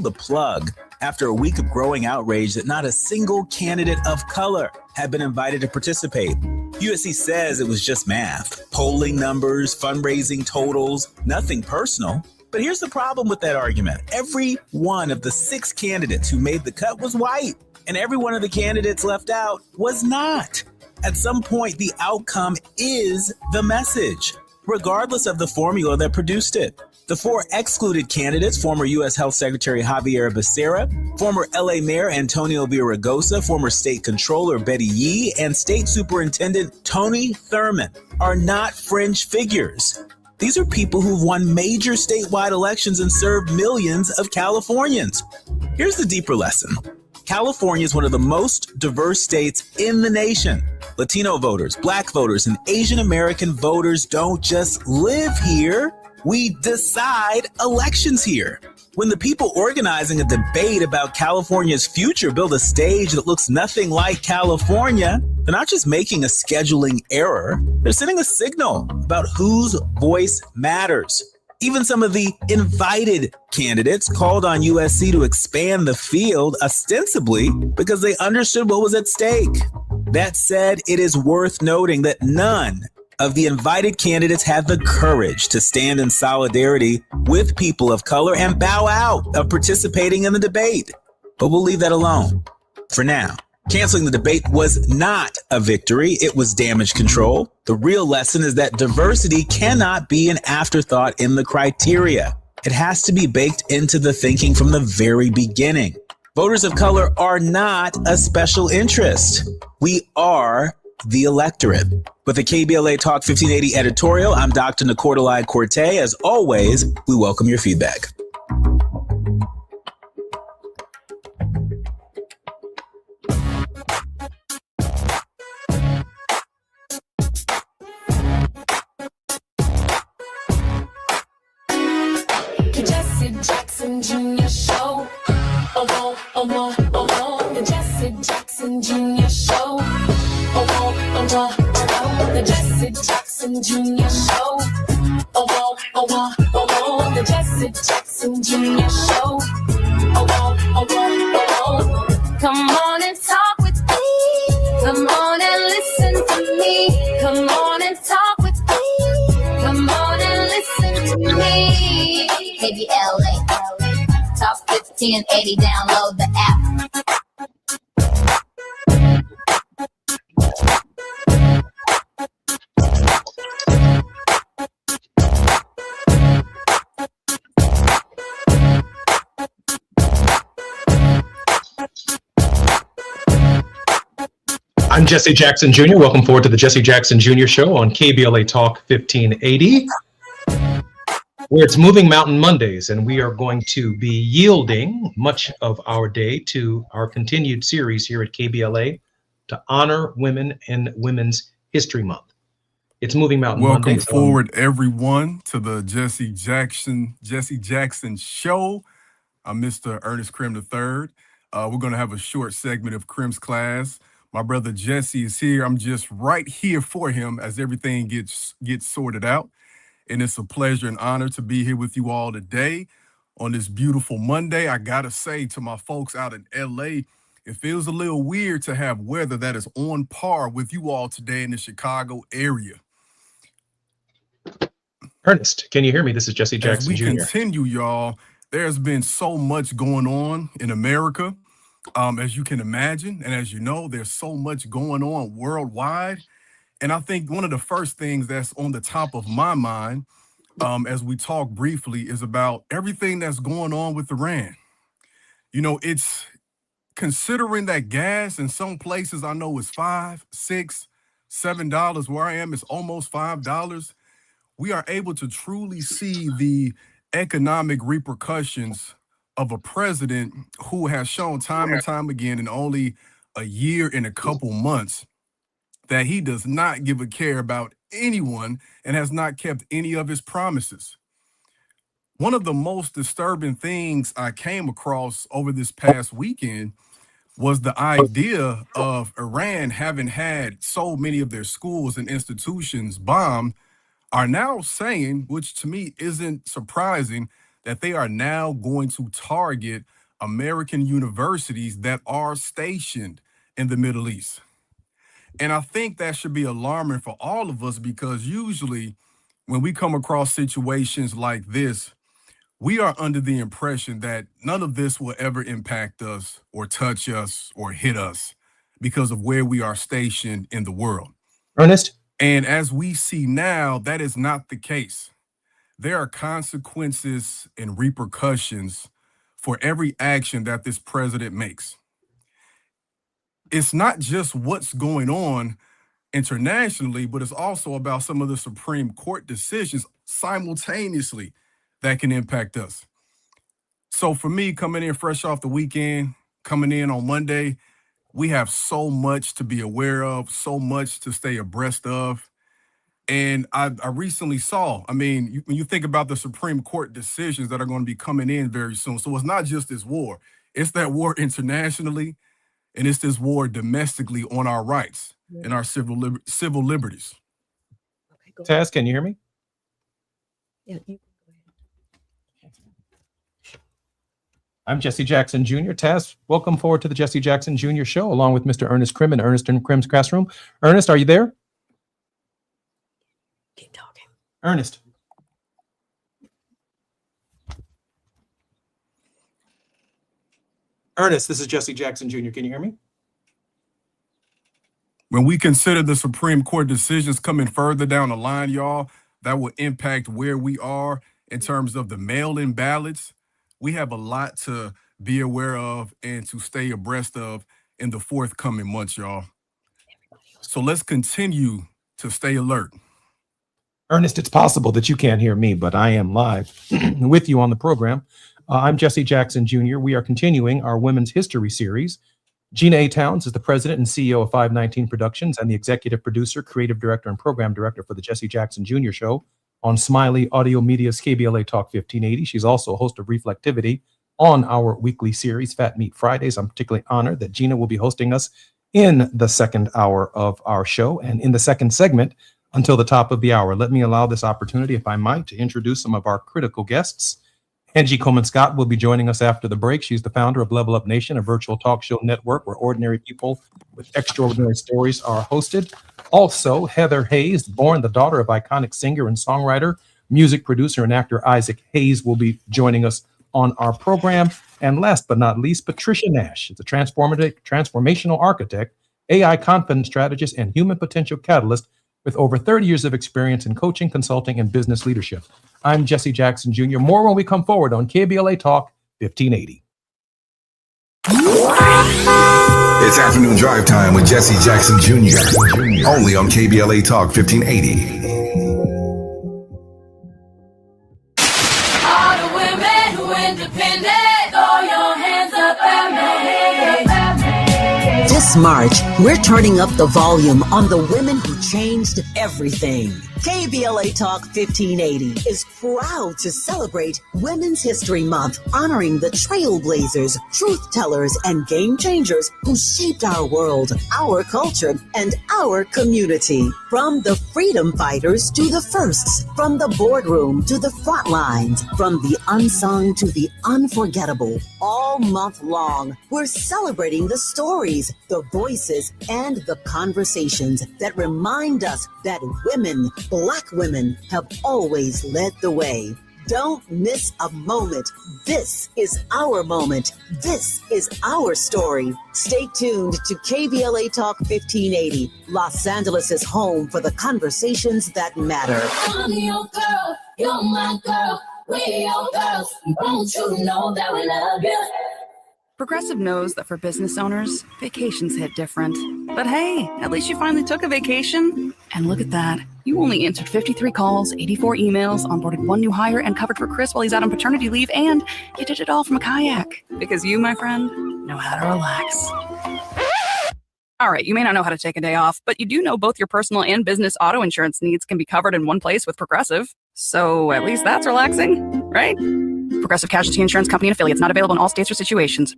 Pulled the plug after a week of growing outrage that not a single candidate of color had been invited to participate. USC says it was just math, polling numbers, fundraising totals, nothing personal. But here's the problem with that argument. Every one of the 6 candidates who made the cut was white, and every one of the candidates left out was not. At some point, the outcome is the message, regardless of the formula that produced it. The 4 excluded candidates, former U.S. Health Secretary Xavier Becerra, former L.A. Mayor Antonio Villaraigosa, former State Controller Betty Yee, and State Superintendent Tony Thurmond, are not fringe figures. These are people who've won major statewide elections and served millions of Californians. Here's the deeper lesson. California is one of the most diverse states in the nation. Latino voters, Black voters, and Asian American voters don't just live here. We decide elections here. When the people organizing a debate about California's future build a stage that looks nothing like California, they're not just making a scheduling error, they're sending a signal about whose voice matters. Even some of the invited candidates called on USC to expand the field ostensibly because they understood what was at stake. That said, it is worth noting that none of the invited candidates had the courage to stand in solidarity with people of color and bow out of participating in the debate. But we'll leave that alone for now. Canceling the debate was not a victory. It was damage control. The real lesson is that diversity cannot be an afterthought in the criteria. It has to be baked into the thinking from the very beginning. Voters of color are not a special interest. We are the electorate. With the KBLA Talk 1580 editorial, I'm Dr. Nicordelai Corte. As always, we welcome your feedback. Jesse Jackson Jr. Show. Oh, oh, oh, oh, oh, the Jesse Jackson Jr. Show. Oh, oh, oh, oh, oh, the Jesse Jackson Jr. Show. Oh, oh, Junior Show. Oh, oh, oh, oh, oh. Come on and talk with me. Come on and listen to me. Come on and talk with me. Come on and listen to me. KBLA, Talk 1580, download the app. I'm Jesse Jackson Jr. Welcome forward to the Jesse Jackson Jr. Show on KBLA Talk 1580, where it's Moving Mountain Mondays, and we are going to be yielding much of our day to our continued series here at KBLA to honor women in Women's History Month. It's Moving Mountain Mondays. Welcome forward, everyone, to the Jesse Jackson Show. I'm Mr. Ernest Krim III. We're going to have a short segment of Krim's class. My brother Jesse is here. I'm just right here for him as everything gets sorted out. And it's a pleasure and honor to be here with you all today on this beautiful Monday. I got to say to my folks out in LA, it feels a little weird to have weather that is on par with you all today in the Chicago area. Ernest, can you hear me? This is Jesse Jackson As we Jr. continue, y'all, there's been so much going on in America. As you can imagine, and as you know, there's so much going on worldwide. And I think one of the first things that's on the top of my mind, as we talk briefly, is about everything that's going on with Iran. You know, it's considering that gas in some places I know is $5, $6, $7. Where I am, it's almost $5. We are able to truly see the economic repercussions of a president who has shown time and time again in only a year and a couple months that he does not give a care about anyone and has not kept any of his promises. One of the most disturbing things I came across over this past weekend was the idea of Iran having had so many of their schools and institutions bombed, are now saying, which to me isn't surprising, that they are now going to target American universities that are stationed in the Middle East. And I think that should be alarming for all of us, because usually when we come across situations like this, we are under the impression that none of this will ever impact us or touch us or hit us because of where we are stationed in the world. Ernest? And as we see now, that is not the case. There are consequences and repercussions for every action that this president makes. It's not just what's going on internationally, but it's also about some of the Supreme Court decisions simultaneously that can impact us. So for me, coming in fresh off the weekend, coming in on Monday, we have so much to be aware of, so much to stay abreast of. And I recently saw, when you think about the Supreme Court decisions that are going to be coming in very soon. So it's not just this war, it's that war internationally, and it's this war domestically on our rights and our civil liberties. Okay, Taz, can you hear me? Yeah, you go ahead. I'm Jesse Jackson Jr. Taz, welcome forward to the Jesse Jackson Jr. Show, along with Mr. Ernest Krim and Ernest and Krim's Classroom. Ernest, are you there? Keep talking. Ernest. Ernest, this is Jesse Jackson Jr. Can you hear me? When we consider the Supreme Court decisions coming further down the line, y'all, that will impact where we are in terms of the mail-in ballots. We have a lot to be aware of and to stay abreast of in the forthcoming months, y'all. So let's continue to stay alert. Ernest, it's possible that you can't hear me, but I am live with you on the program. I'm Jesse Jackson Jr. We are continuing our Women's History series. Gina A. Towns is the president and CEO of 519 Productions and the executive producer, creative director, and program director for the Jesse Jackson Jr. Show on Smiley Audio Media's KBLA Talk 1580. She's also a host of Reflectivity on our weekly series, Fat Meat Fridays. I'm particularly honored that Gina will be hosting us in the second hour of our show and in the second segment until the top of the hour. Let me allow this opportunity, if I might, to introduce some of our critical guests Angie Coleman Scott will be joining us after the break. She's the founder of Level Up Nation, a virtual talk show network where ordinary people with extraordinary stories are hosted. Also, Heather Hayes, born the daughter of iconic singer and songwriter, music producer, and actor Isaac Hayes, will be joining us on our program. And last but not least, Patricia Nash is a transformational architect, AI confidence strategist, and human potential catalyst with over 30 years of experience in coaching, consulting, and business leadership. I'm Jesse Jackson Jr. More when we come forward on KBLA Talk 1580. It's afternoon drive time with Jesse Jackson Jr. Only on KBLA Talk 1580. All the women who independent, throw your hands up at me. This March, we're turning up the volume on the women who changed everything. KBLA Talk 1580 is proud to celebrate Women's History Month, honoring the trailblazers, truth tellers, and game changers who shaped our world, our culture, and our community. From the freedom fighters to the firsts, from the boardroom to the front lines, from the unsung to the unforgettable, all month long, we're celebrating the stories, the voices, and the conversations that remind us that women, Black women, have always led the way. Don't miss a moment. This is our moment. This is our story. Stay tuned to KBLA Talk 1580, Los Angeles' home for the conversations that matter. I'm your girl, you're my girl, we're your girls. Won't you know that we love you? Progressive knows that for business owners, vacations hit different. But hey, at least you finally took a vacation. And look at that. You only answered 53 calls, 84 emails, onboarded one new hire, and covered for Chris while he's out on paternity leave, and you did it all from a kayak. Because you, my friend, know how to relax. All right, you may not know how to take a day off, but you do know both your personal and business auto insurance needs can be covered in one place with Progressive. So at least that's relaxing, right? Progressive Casualty Insurance Company and Affiliates, not available in all states or situations.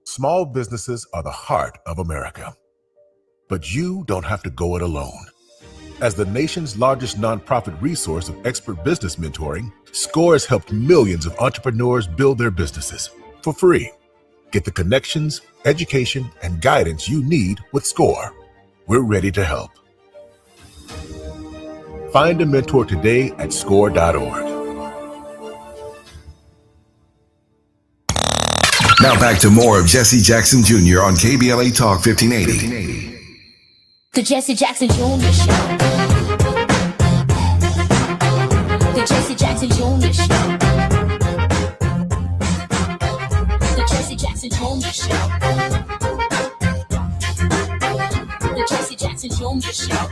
Small businesses are the heart of America. But you don't have to go it alone. As the nation's largest nonprofit resource of expert business mentoring, SCORE has helped millions of entrepreneurs build their businesses for free. Get the connections, education, and guidance you need with SCORE. We're ready to help. Find a mentor today at score.org. Now back to more of Jesse Jackson Jr. on KBLA Talk 1580. The Jesse Jackson Jr. Show. The Jesse Jackson Jr. Show. The Jesse Jackson Jr. Show. The Jesse Jackson Jr. Show.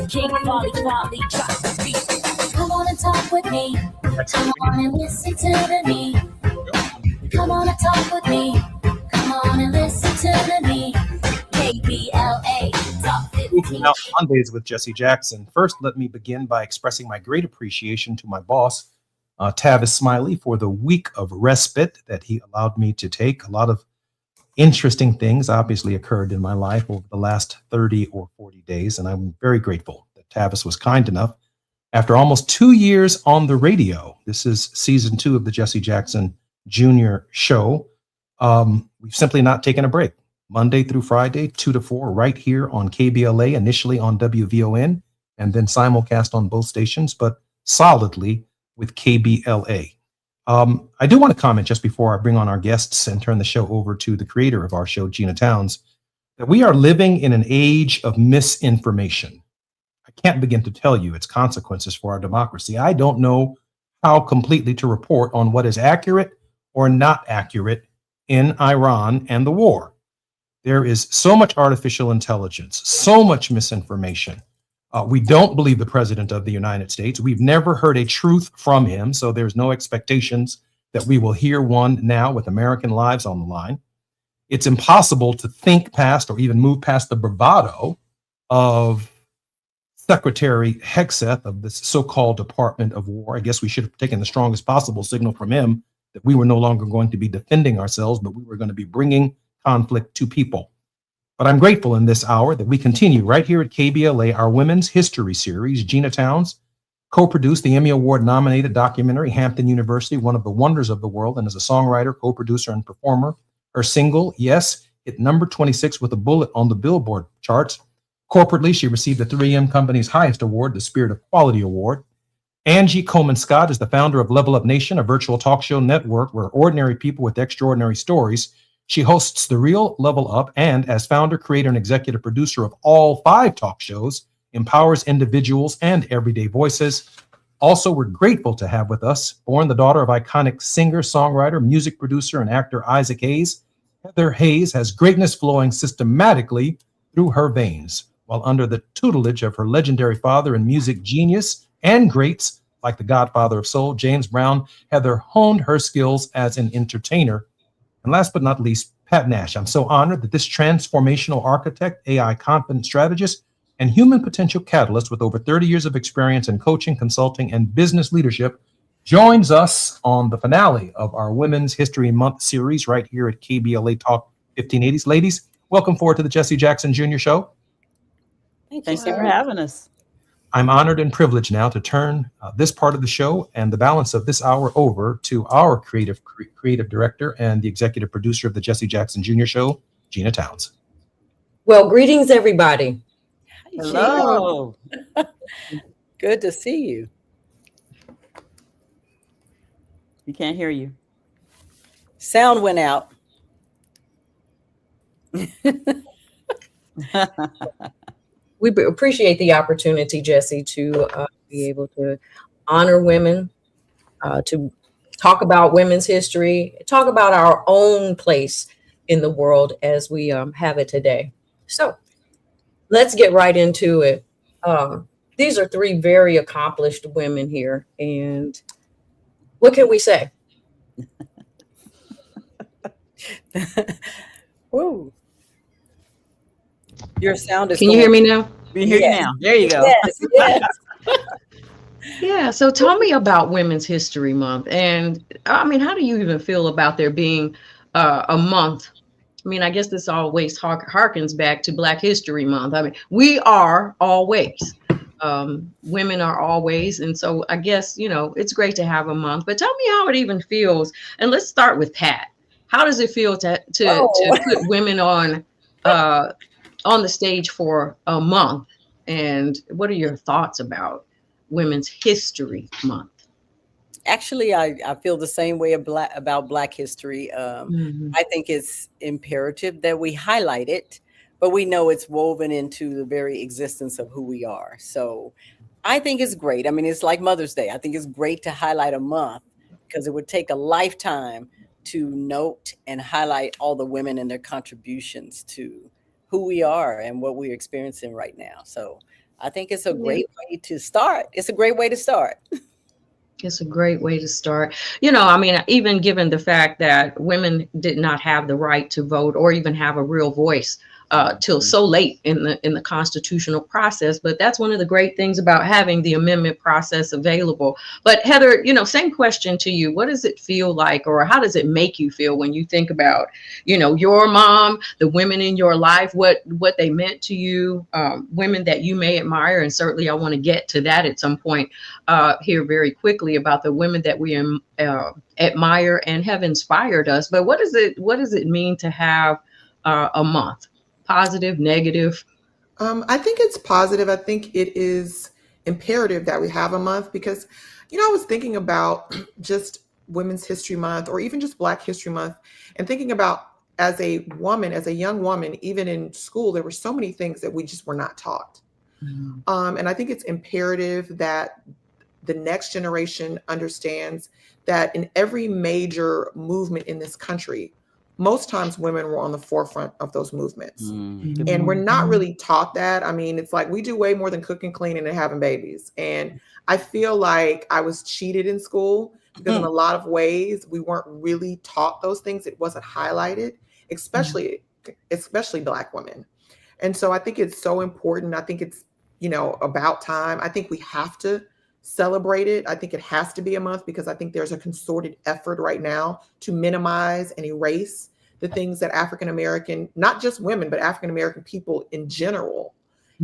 King Wally drops the beat. Come on and talk with me. Come on and listen to the me. Come on and talk with me. Come on and listen to the me. KBLA Talk 15. Now, Mondays with Jesse Jackson. First, let me begin by expressing my great appreciation to my boss, Tavis Smiley, for the week of respite that he allowed me to take. A lot of interesting things obviously occurred in my life over the last 30 or 40 days, and I'm very grateful that Tavis was kind enough. After almost 2 years on the radio, this is season 2 of the Jesse Jackson Jr. show, we've simply not taken a break. Monday through Friday, 2 to 4, right here on KBLA, initially on WVON, and then simulcast on both stations, but solidly with KBLA. I do want to comment just before I bring on our guests and turn the show over to the creator of our show, Gina Towns, that we are living in an age of misinformation. I can't begin to tell you its consequences for our democracy. I don't know how completely to report on what is accurate or not accurate in Iran and the war. There is so much artificial intelligence, so much misinformation. We don't believe the president of the United States. We've never heard a truth from him, so there's no expectations that we will hear one now with American lives on the line. It's impossible to think past or even move past the bravado of Secretary Hegseth of this so-called Department of War. I guess we should have taken the strongest possible signal from him that we were no longer going to be defending ourselves, but we were going to be bringing conflict to people. But I'm grateful in this hour that we continue right here at KBLA, our Women's History Series. Gina Towns co-produced the Emmy Award-nominated documentary Hampton University, One of the Wonders of the World, and is a songwriter, co-producer, and performer. Her single, Yes, hit number 26 with a bullet on the Billboard charts. Corporately, she received the 3M Company's highest award, the Spirit of Quality Award. Angie Coleman Scott is the founder of Level Up Nation, a virtual talk show network where ordinary people with extraordinary stories. She hosts The Real Level Up and, as founder, creator, and executive producer of all 5 talk shows, empowers individuals and everyday voices. Also, we're grateful to have with us, born the daughter of iconic singer, songwriter, music producer, and actor Isaac Hayes. Heather Hayes has greatness flowing systematically through her veins, while under the tutelage of her legendary father and music genius and greats like the Godfather of Soul, James Brown, Heather honed her skills as an entertainer. And last but not least, Pat Nash. I'm so honored that this transformational architect, AI confident strategist, and human potential catalyst with over 30 years of experience in coaching, consulting, and business leadership joins us on the finale of our Women's History Month series right here at KBLA Talk 1580s. Ladies, welcome forward to the Jesse Jackson Jr. Show. Thank you for having us. I'm honored and privileged now to turn this part of the show and the balance of this hour over to our creative director and the executive producer of the Jesse Jackson Jr. Show, Gina Towns. Well, greetings, everybody. Hello. Good to see you. We can't hear you. Sound went out. We appreciate the opportunity, Jesse, to be able to honor women, to talk about women's history, talk about our own place in the world as we have it today. So let's get right into it. These are 3 very accomplished women here, and what can we say? Woo. Your sound is. Can you hear me now? We hear you now. There you go. Yes, yes. Yeah. So tell me about Women's History Month. And I mean, how do you even feel about there being a month? I mean, I guess this always harkens back to Black History Month. I mean, we are always. Women are always. And so I guess, you know, it's great to have a month. But tell me how it even feels. And let's start with Pat. How does it feel to put women on the stage for a month? And what are your thoughts about Women's History Month? Actually, I feel the same way about Black history. I think it's imperative that we highlight it, but we know it's woven into the very existence of who we are. So I think it's great. I mean, it's like Mother's Day. I think it's great to highlight a month because it would take a lifetime to note and highlight all the women and their contributions to who we are and what we're experiencing right now. So I think it's a great way to start. It's a great way to start. It's a great way to start. You know, I mean, even given the fact that women did not have the right to vote or even have a real voice till so late in the constitutional process. But that's one of the great things about having the amendment process available. But Heather, you know, same question to you. What does it feel like, or how does it make you feel when you think about, you know, your mom, the women in your life, what they meant to you, women that you may admire? And certainly I want to get to that at some point here very quickly about the women that we admire and have inspired us. But what does it mean to have a month? Positive, negative? I think it's positive. I think it is imperative that we have a month because, you know, I was thinking about just Women's History Month or even just Black History Month and thinking about as a woman, as a young woman, even in school, there were so many things that we just were not taught. And I think it's imperative that the next generation understands that in every major movement in this country, most times women were on the forefront of those movements. And we're not really taught that. I mean, it's like we do way more than cooking, cleaning, and having babies. And I feel like I was cheated in school because in a lot of ways, we weren't really taught those things. It wasn't highlighted, especially Black women. And so I think it's so important. I think it's, you know, about time. I think we have to celebrate it. I think it has to be a month because I think there's a concerted effort right now to minimize and erase the things that African American, not just women, but African American people in general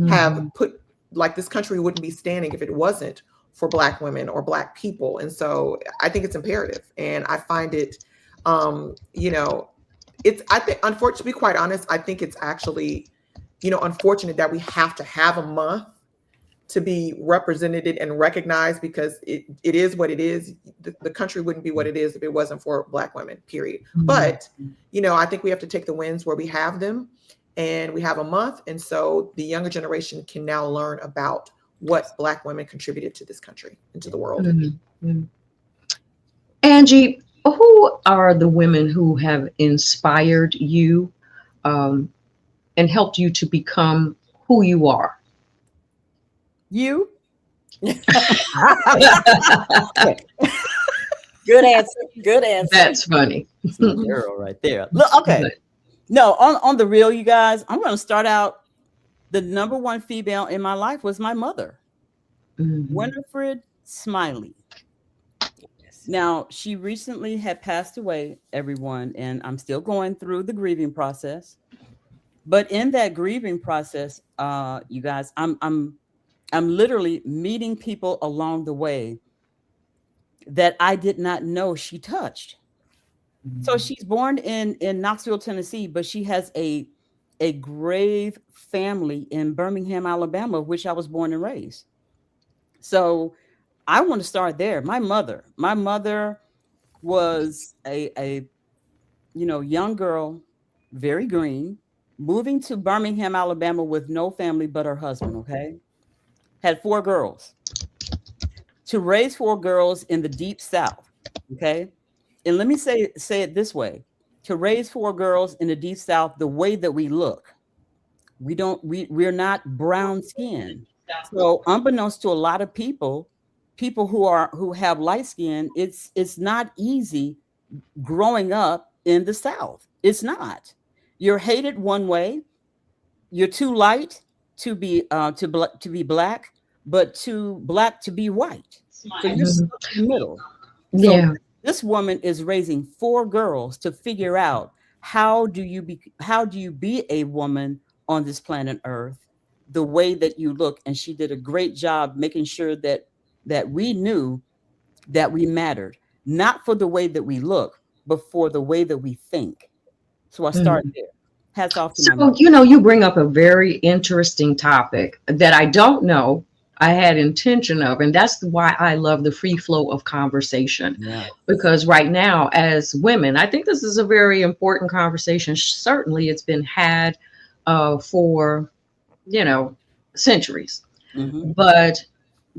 have put, like this country wouldn't be standing if it wasn't for Black women or Black people. And so I think it's imperative. And I find it, I think, unfortunately, to be quite honest, I think it's actually, unfortunate that we have to have a month to be represented and recognized, because it is what it is. The country wouldn't be what it is if it wasn't for Black women, period. Mm-hmm. But, I think we have to take the wins where we have them, and we have a month. And so the younger generation can now learn about what Black women contributed to this country and to the world. Mm-hmm. Angie, who are the women who have inspired you and helped you to become who you are? You. Good answer. Good answer. That's funny. Girl right there. Look, okay. No, on the real, you guys, I'm going to start out. The number one female in my life was my mother, Winifred Smiley. Now, she recently had passed away, everyone, and I'm still going through the grieving process. But in that grieving process, you guys, I'm literally meeting people along the way that I did not know she touched. So she's born in Knoxville, Tennessee, but she has a grave family in Birmingham, Alabama, which I was born and raised. So I want to start there. My mother was a young girl, very green, moving to Birmingham, Alabama with no family but her husband, okay? Had 4 girls. To raise 4 girls in the deep South, okay? And let me say it this way. To raise 4 girls in the deep South, the way that we look, we're not brown skinned. So unbeknownst to a lot of people who have light skin, it's not easy growing up in the South. It's not. You're hated one way. You're too light to be black, but too black to be white. So you're stuck in the middle. Yeah. So this woman is raising 4 girls to figure out how do you be a woman on this planet Earth, the way that you look. And she did a great job making sure that we knew that we mattered, not for the way that we look, but for the way that we think. So I started there. Hats off to my mom. You bring up a very interesting topic that I don't know I had intention of, and that's why I love the free flow of conversation. Yeah. Because right now, as women, I think this is a very important conversation. Certainly, it's been had for centuries. Mm-hmm. But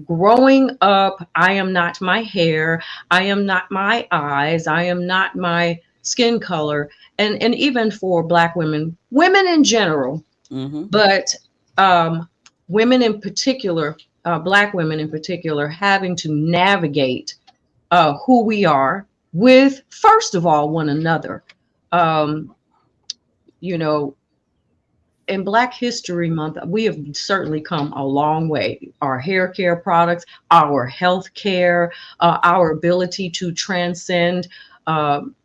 growing up, I am not my hair, I am not my eyes, I am not my skin color, and even for Black women in general, but women in particular, Black women in particular, having to navigate who we are with, first of all, one another. In Black History Month, we have certainly come a long way. Our hair care products, our health care, our ability to transcend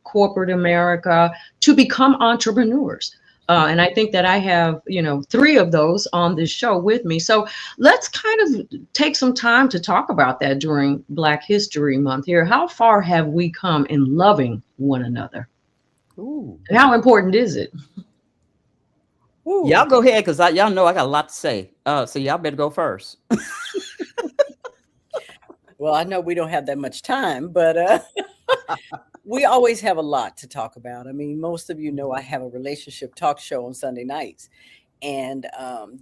corporate America, to become entrepreneurs. And I think that I have, 3 of those on this show with me. So let's kind of take some time to talk about that during Black History Month here. How far have we come in loving one another? Ooh. And how important is it? Ooh. Y'all go ahead, because y'all know I got a lot to say. So y'all better go first. Well, I know we don't have that much time, but we always have a lot to talk about. I mean, most of you know I have a relationship talk show on Sunday nights, and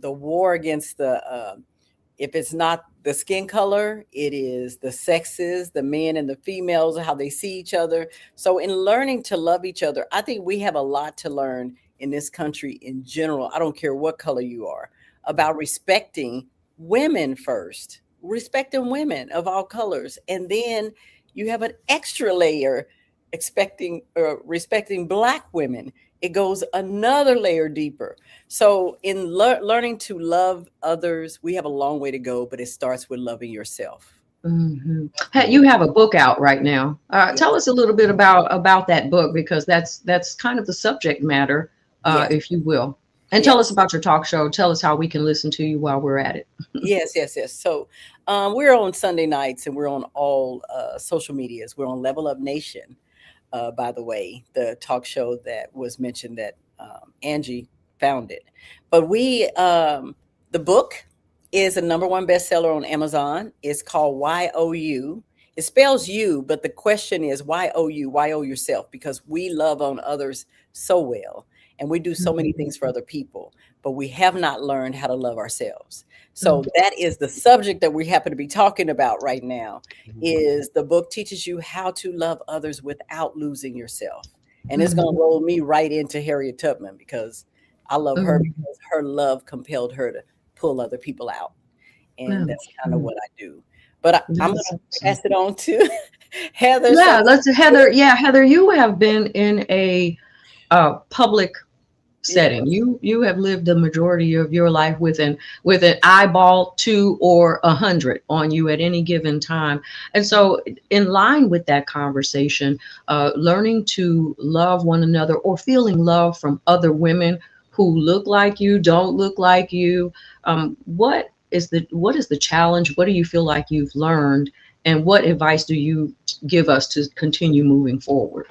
the war against if it's not the skin color, it is the sexes, the men and the females, how they see each other. So in learning to love each other, I think we have a lot to learn in this country in general. I don't care what color you are, about respecting women first, respecting women of all colors. And then you have an extra layer respecting Black women. It goes another layer deeper. So in learning to love others, we have a long way to go, but it starts with loving yourself. Mm-hmm. Hey, you have a book out right now. Tell us a little bit about that book, because that's kind of the subject matter, Yes. if you will. And tell us about your talk show. Tell us how we can listen to you while we're at it. Yes. So we're on Sunday nights and we're on all social medias. We're on Level Up Nation, by the way, the talk show that was mentioned that Angie founded. But the book is a #1 bestseller on Amazon. It's called Why Owe You. It spells you, but the question is, why owe you? Why owe yourself? Because we love on others so well, and we do so many things for other people, but we have not learned how to love ourselves. So that is the subject that we happen to be talking about right now. Is the book teaches you how to love others without losing yourself, and it's going to roll me right into Harriet Tubman because I love her because her love compelled her to pull other people out, and that's kind of what I do. But I'm going to pass it on to Heather. Yeah, Heather. Yeah, Heather, you have been in a public setting. You have lived the majority of your life with an eyeball 2 or 100 on you at any given time. And so in line with that conversation, learning to love one another or feeling love from other women who look like you, don't look like you, what is the challenge? What do you feel like you've learned? And what advice do you give us to continue moving forward?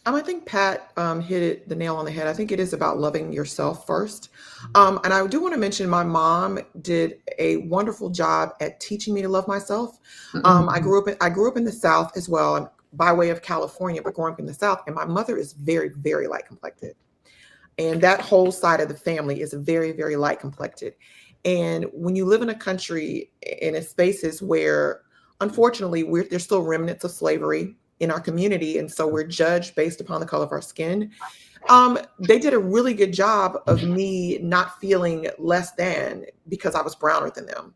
I think Pat hit the nail on the head. I think it is about loving yourself first. And I do want to mention my mom did a wonderful job at teaching me to love myself. I grew up in the South as well, by way of California, but growing up in the South. And my mother is very, very light complected. And that whole side of the family is very, very light complected. And when you live in a country and in spaces where, unfortunately, there's still remnants of slavery in our community, and so we're judged based upon the color of our skin, they did a really good job of me not feeling less than because I was browner than them.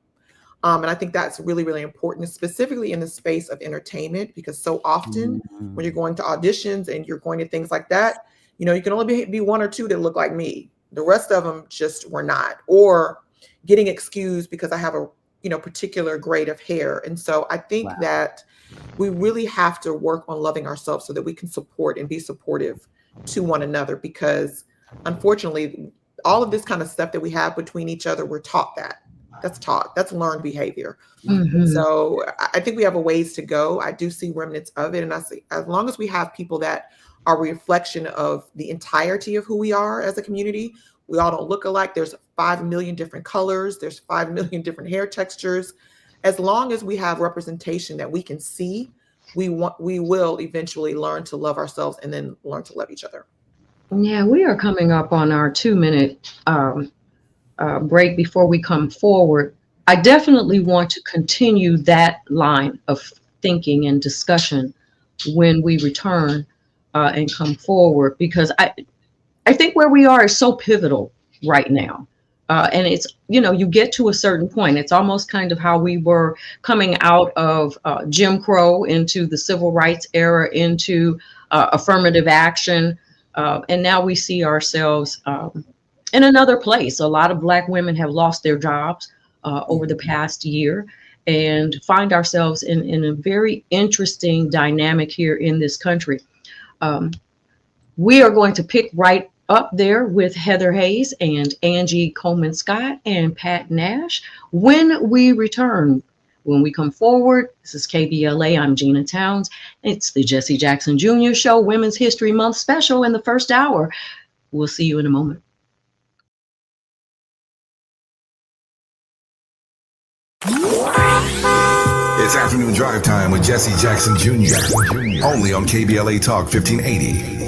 And I think that's really, really important, specifically in the space of entertainment, because so often when you're going to auditions and you're going to things like that, you can only be 1 or 2 that look like me. The rest of them just were not, or getting excused because I have a particular grade of hair. And so I think that we really have to work on loving ourselves so that we can support and be supportive to one another, because unfortunately, all of this kind of stuff that we have between each other, we're taught that. That's learned behavior. So I think we have a ways to go. I do see remnants of it. And I see, as long as we have people that are a reflection of the entirety of who we are as a community, we all don't look alike. There's 5 million different colors. There's 5 million different hair textures. As long as we have representation that we can see, we will eventually learn to love ourselves and then learn to love each other. Yeah, we are coming up on our 2-minute break before we come forward. I definitely want to continue that line of thinking and discussion when we return and come forward, because I think where we are is so pivotal right now. And it's, you get to a certain point. It's almost kind of how we were coming out of Jim Crow into the civil rights era, into affirmative action. And now we see ourselves in another place. A lot of Black women have lost their jobs over the past year and find ourselves in a very interesting dynamic here in this country. We are going to pick right up there with Heather Hayes and Angie Coleman Scott and Pat Nash when we return. When we come forward, this is KBLA. I'm Gina Towns. It's the Jesse Jackson Jr. Show, Women's History Month special in the first hour. We'll see you in a moment. It's afternoon drive time with Jesse Jackson Jr. Only on KBLA Talk 1580.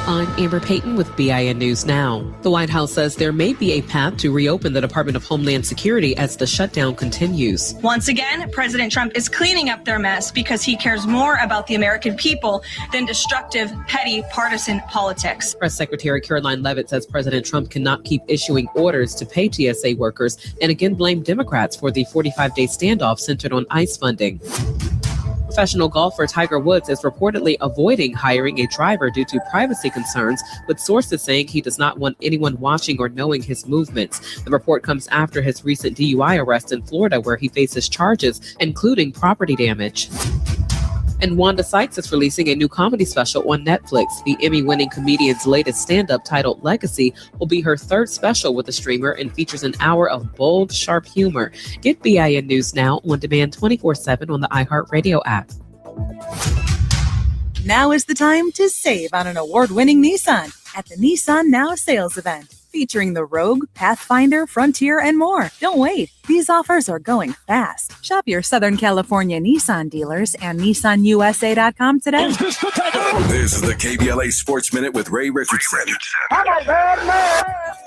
I'm Amber Payton with BIN News Now. The White House says there may be a path to reopen the Department of Homeland Security as the shutdown continues. Once again, President Trump is cleaning up their mess because he cares more about the American people than destructive, petty, partisan politics. Press Secretary Caroline Leavitt says President Trump cannot keep issuing orders to pay TSA workers and again blamed Democrats for the 45-day standoff centered on ICE funding. Professional golfer Tiger Woods is reportedly avoiding hiring a driver due to privacy concerns, with sources saying he does not want anyone watching or knowing his movements. The report comes after his recent DUI arrest in Florida, where he faces charges, including property damage. And Wanda Sykes is releasing a new comedy special on Netflix. The Emmy-winning comedian's latest stand-up, titled Legacy, will be her third special with the streamer and features an hour of bold, sharp humor. Get BIN News Now on demand 24/7 on the iHeartRadio app. Now is the time to save on an award-winning Nissan at the Nissan Now sales event, featuring the Rogue, Pathfinder, Frontier, and more. Don't wait. These offers are going fast. Shop your Southern California Nissan dealers and NissanUSA.com today. This is the KBLA Sports Minute with Ray Richardson.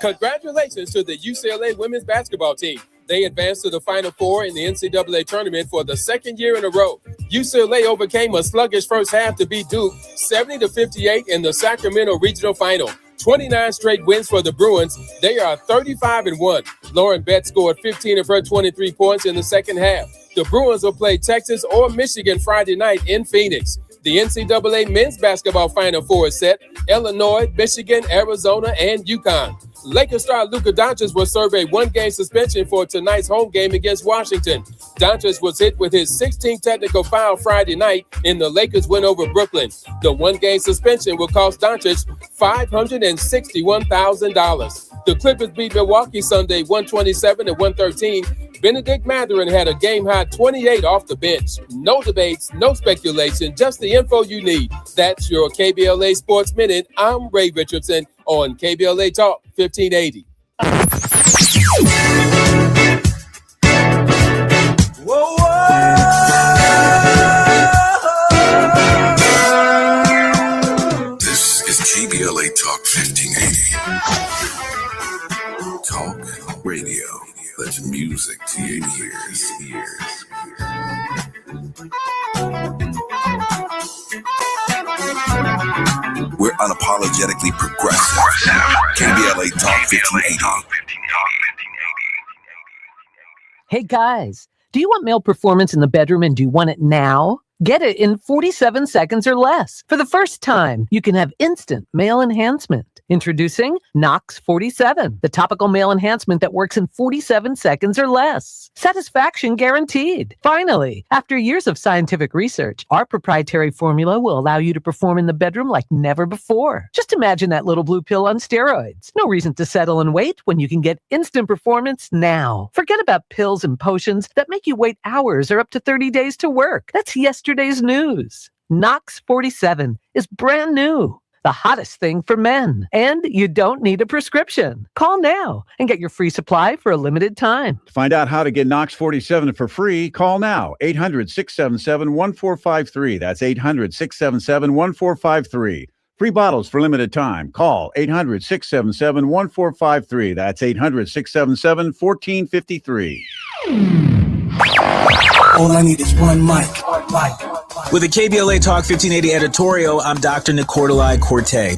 Congratulations to the UCLA women's basketball team. They advanced to the Final Four in the NCAA tournament for the second year in a row. UCLA overcame a sluggish first half to beat Duke 70-58 in the Sacramento Regional Final. 29 straight wins for the Bruins. They are 35-1. Lauren Betts scored 15 of her 23 points in the second half. The Bruins will play Texas or Michigan Friday night in Phoenix. The NCAA men's basketball Final Four is set. Illinois, Michigan, Arizona, and UConn. Lakers star Luka Doncic will serve a one-game suspension for tonight's home game against Washington. Doncic was hit with his 16th technical foul Friday night in the Lakers win over Brooklyn. The one-game suspension will cost Doncic $561,000. The Clippers beat Milwaukee Sunday 127-113. Benedict Mathurin had a game-high 28 off the bench. No debates, no speculation, just the info you need. That's your KBLA Sports Minute. I'm Ray Richardson on KBLA Talk 1580. Whoa, whoa. This is KBLA Talk 1580. Talk radio. That's music to your ears. We're unapologetically progressive. KBLA Talk 1580. Hey guys, do you want male performance in the bedroom and do you want it now? Get it in 47 seconds or less. For the first time, you can have instant male enhancement. Introducing Nox 47, the topical male enhancement that works in 47 seconds or less. Satisfaction guaranteed. Finally, after years of scientific research, our proprietary formula will allow you to perform in the bedroom like never before. Just imagine that little blue pill on steroids. No reason to settle and wait when you can get instant performance now. Forget about pills and potions that make you wait hours or up to 30 days to work. That's yesterday's news. Nox 47 is brand new. The hottest thing for men. And you don't need a prescription. Call now and get your free supply for a limited time. To find out how to get Nox 47 for free, call now. 800-677-1453. That's 800-677-1453. Free bottles for limited time. Call 800-677-1453. That's 800-677-1453. All I need is one mic. With a KBLA Talk 1580 editorial, I'm Dr. Nicordoli Corte.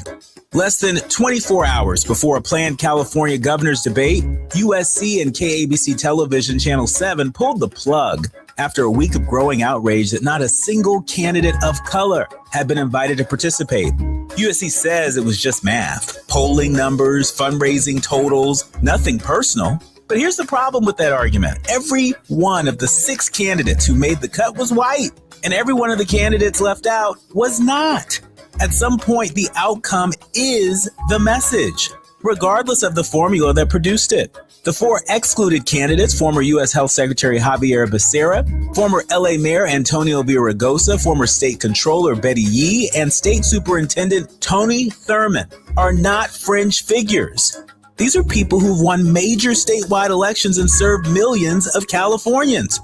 Less than 24 hours before a planned California governor's debate, USC and KABC Television Channel 7 pulled the plug after a week of growing outrage that not a single candidate of color had been invited to participate. USC says it was just math, polling numbers, fundraising totals, nothing personal. But here's the problem with that argument. Every one of the 6 candidates who made the cut was white, and every one of the candidates left out was not. At some point, the outcome is the message, regardless of the formula that produced it. The 4 excluded candidates, former U.S. Health Secretary Javier Becerra, former L.A. Mayor Antonio Villaraigosa, former State Controller Betty Yee, and State Superintendent Tony Thurmond, are not fringe figures. These are people who've won major statewide elections and served millions of Californians.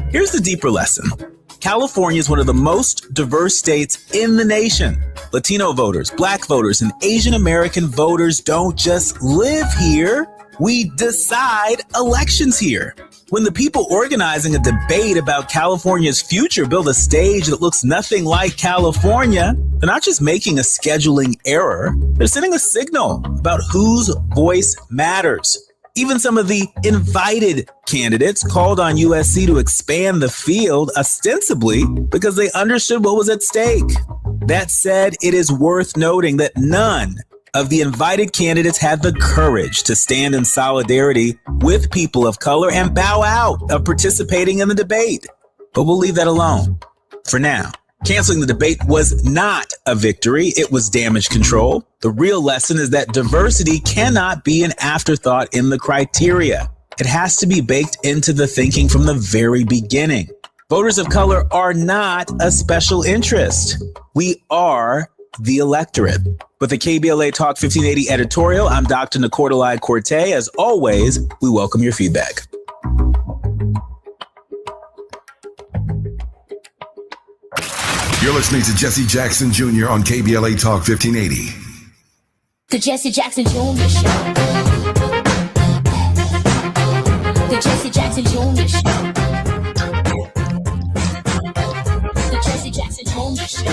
Here's the deeper lesson. California is one of the most diverse states in the nation. Latino voters, Black voters, and Asian American voters don't just live here. We decide elections here. When the people organizing a debate about California's future build a stage that looks nothing like California, they're not just making a scheduling error, they're sending a signal about whose voice matters. Even some of the invited candidates called on USC to expand the field, ostensibly because they understood what was at stake. That said, it is worth noting that none of the invited candidates had the courage to stand in solidarity with people of color and bow out of participating in the debate. But we'll leave that alone for now. Canceling the debate was not a victory. It was damage control. The real lesson is that diversity cannot be an afterthought in the criteria. It has to be baked into the thinking from the very beginning. Voters of color are not a special interest. We are the electorate. With the KBLA Talk 1580 editorial, I'm Dr. Nicordelai Corte. As always, we welcome your feedback. You're listening to Jesse Jackson Jr. on KBLA Talk 1580. The Jesse Jackson Jr. Show. The Jesse Jackson Jr. Show. The Jesse Jackson Jr. Show.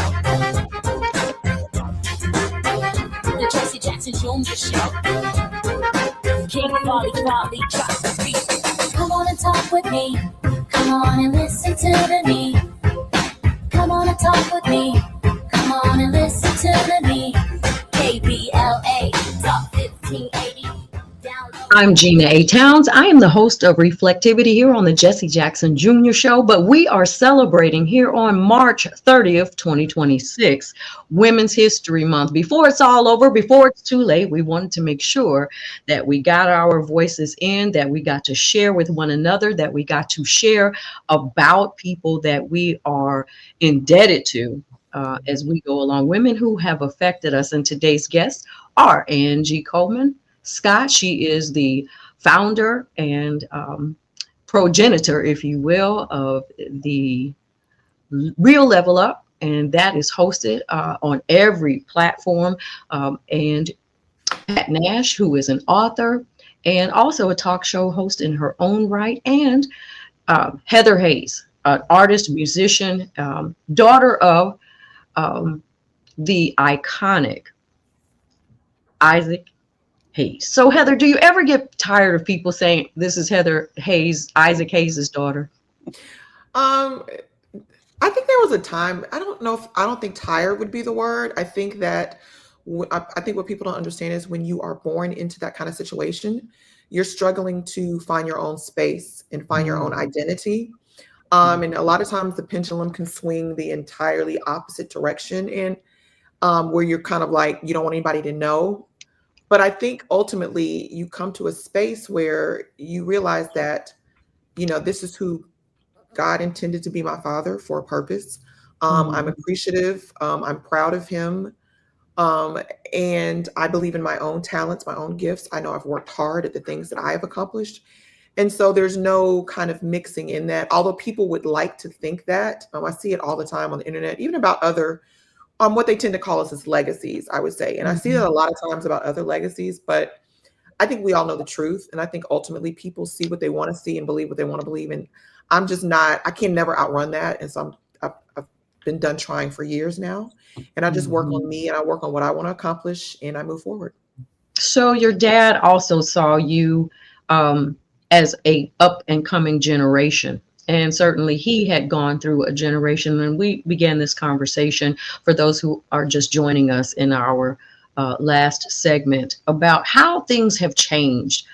The Jesse Jackson Jr. Show. King Wally drops the beat. Come on and talk with me. Come on and listen to the me. Come on and talk with me. Come on and listen to the me. KBLA Talk 1580. I'm Gina A. Towns. I am the host of Reflectivity here on the Jesse Jackson Jr. Show, but we are celebrating here on March 30th, 2026, Women's History Month. Before it's all over, before it's too late, we wanted to make sure that we got our voices in, that we got to share with one another, that we got to share about people that we are indebted to as we go along. Women who have affected us, and today's guests are Angie Coleman Scott. She is the founder and progenitor, if you will, of the Real Level Up, and that is hosted on every platform. And Pat Nash, who is an author and also a talk show host in her own right, and Heather Hayes, an artist, musician, daughter of the iconic Isaac Hayes. So Heather, do you ever get tired of people saying this is Heather Hayes, Isaac Hayes' daughter? I think there was a time, I don't think tired would be the word. I think that I think what people don't understand is when you are born into that kind of situation, you're struggling to find your own space and find your own identity. And a lot of times the pendulum can swing the entirely opposite direction, and where you're kind of like, you don't want anybody to know. But I think ultimately you come to a space where you realize that, this is who God intended to be my father for a purpose. I'm appreciative. I'm proud of him. And I believe in my own talents, my own gifts. I know I've worked hard at the things that I have accomplished. And so there's no kind of mixing in that, although people would like to think that. I see it all the time on the internet, even about other what they tend to call us as legacies, I would say. And I see that a lot of times about other legacies, but I think we all know the truth. And I think ultimately people see what they want to see and believe what they want to believe. And I'm just not, I can never outrun that. And so I've been done trying for years now. And I just work on me, and I work on what I want to accomplish, and I move forward. So your dad also saw you as a up and coming generation. And certainly he had gone through a generation when we began this conversation, for those who are just joining us in our last segment, about how things have changed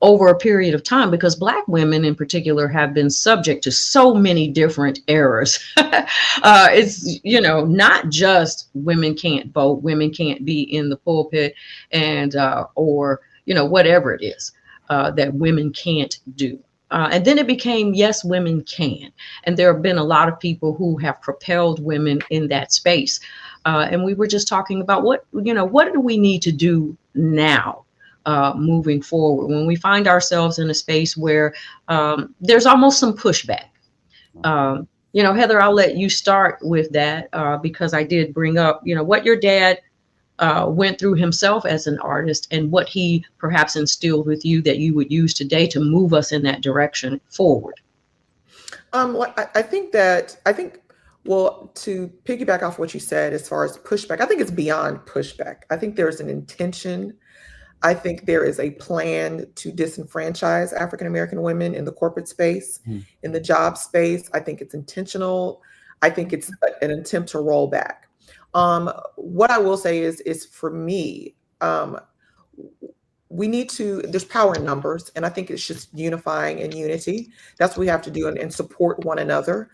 over a period of time, because Black women in particular have been subject to so many different eras. It's, not just women can't vote, women can't be in the pulpit, and or, whatever it is that women can't do. And then it became, yes, women can. And there have been a lot of people who have propelled women in that space. And we were just talking about what do we need to do now moving forward when we find ourselves in a space where there's almost some pushback. Heather, I'll let you start with that because I did bring up, what your dad went through himself as an artist and what he perhaps instilled with you that you would use today to move us in that direction forward. I think, to piggyback off what you said, as far as pushback, I think it's beyond pushback. I think there's an intention. I think there is a plan to disenfranchise African-American women in the corporate space, in the job space. I think it's intentional. I think it's an attempt to roll back. What I will say is for me, we need to, there's power in numbers, and I think it's just unifying and unity. That's what we have to do, and support one another.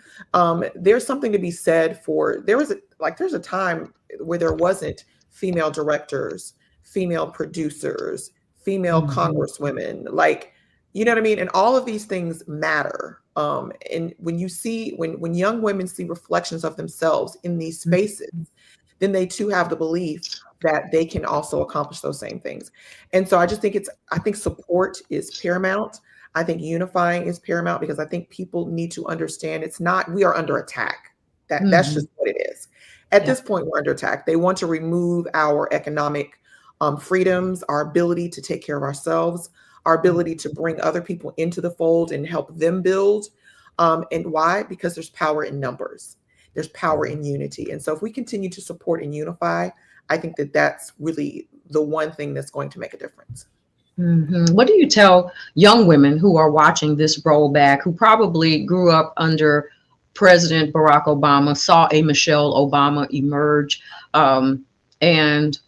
There's something to be said for, there's a time where there wasn't female directors, female producers, female congresswomen, like, you know what I mean? And all of these things matter. And when you see, when young women see reflections of themselves in these spaces, then they too have the belief that they can also accomplish those same things. And so I just think I think support is paramount. I think unifying is paramount, because I think people need to understand it's not, we are under attack. That's just what it is. At this point, we're under attack. They want to remove our economic freedoms, our ability to take care of ourselves, our ability to bring other people into the fold and help them build. And why? Because there's power in numbers. There's power in unity. And so if we continue to support and unify, I think that that's really the one thing that's going to make a difference. What do you tell young women who are watching this rollback, who probably grew up under President Barack Obama, saw a Michelle Obama emerge, and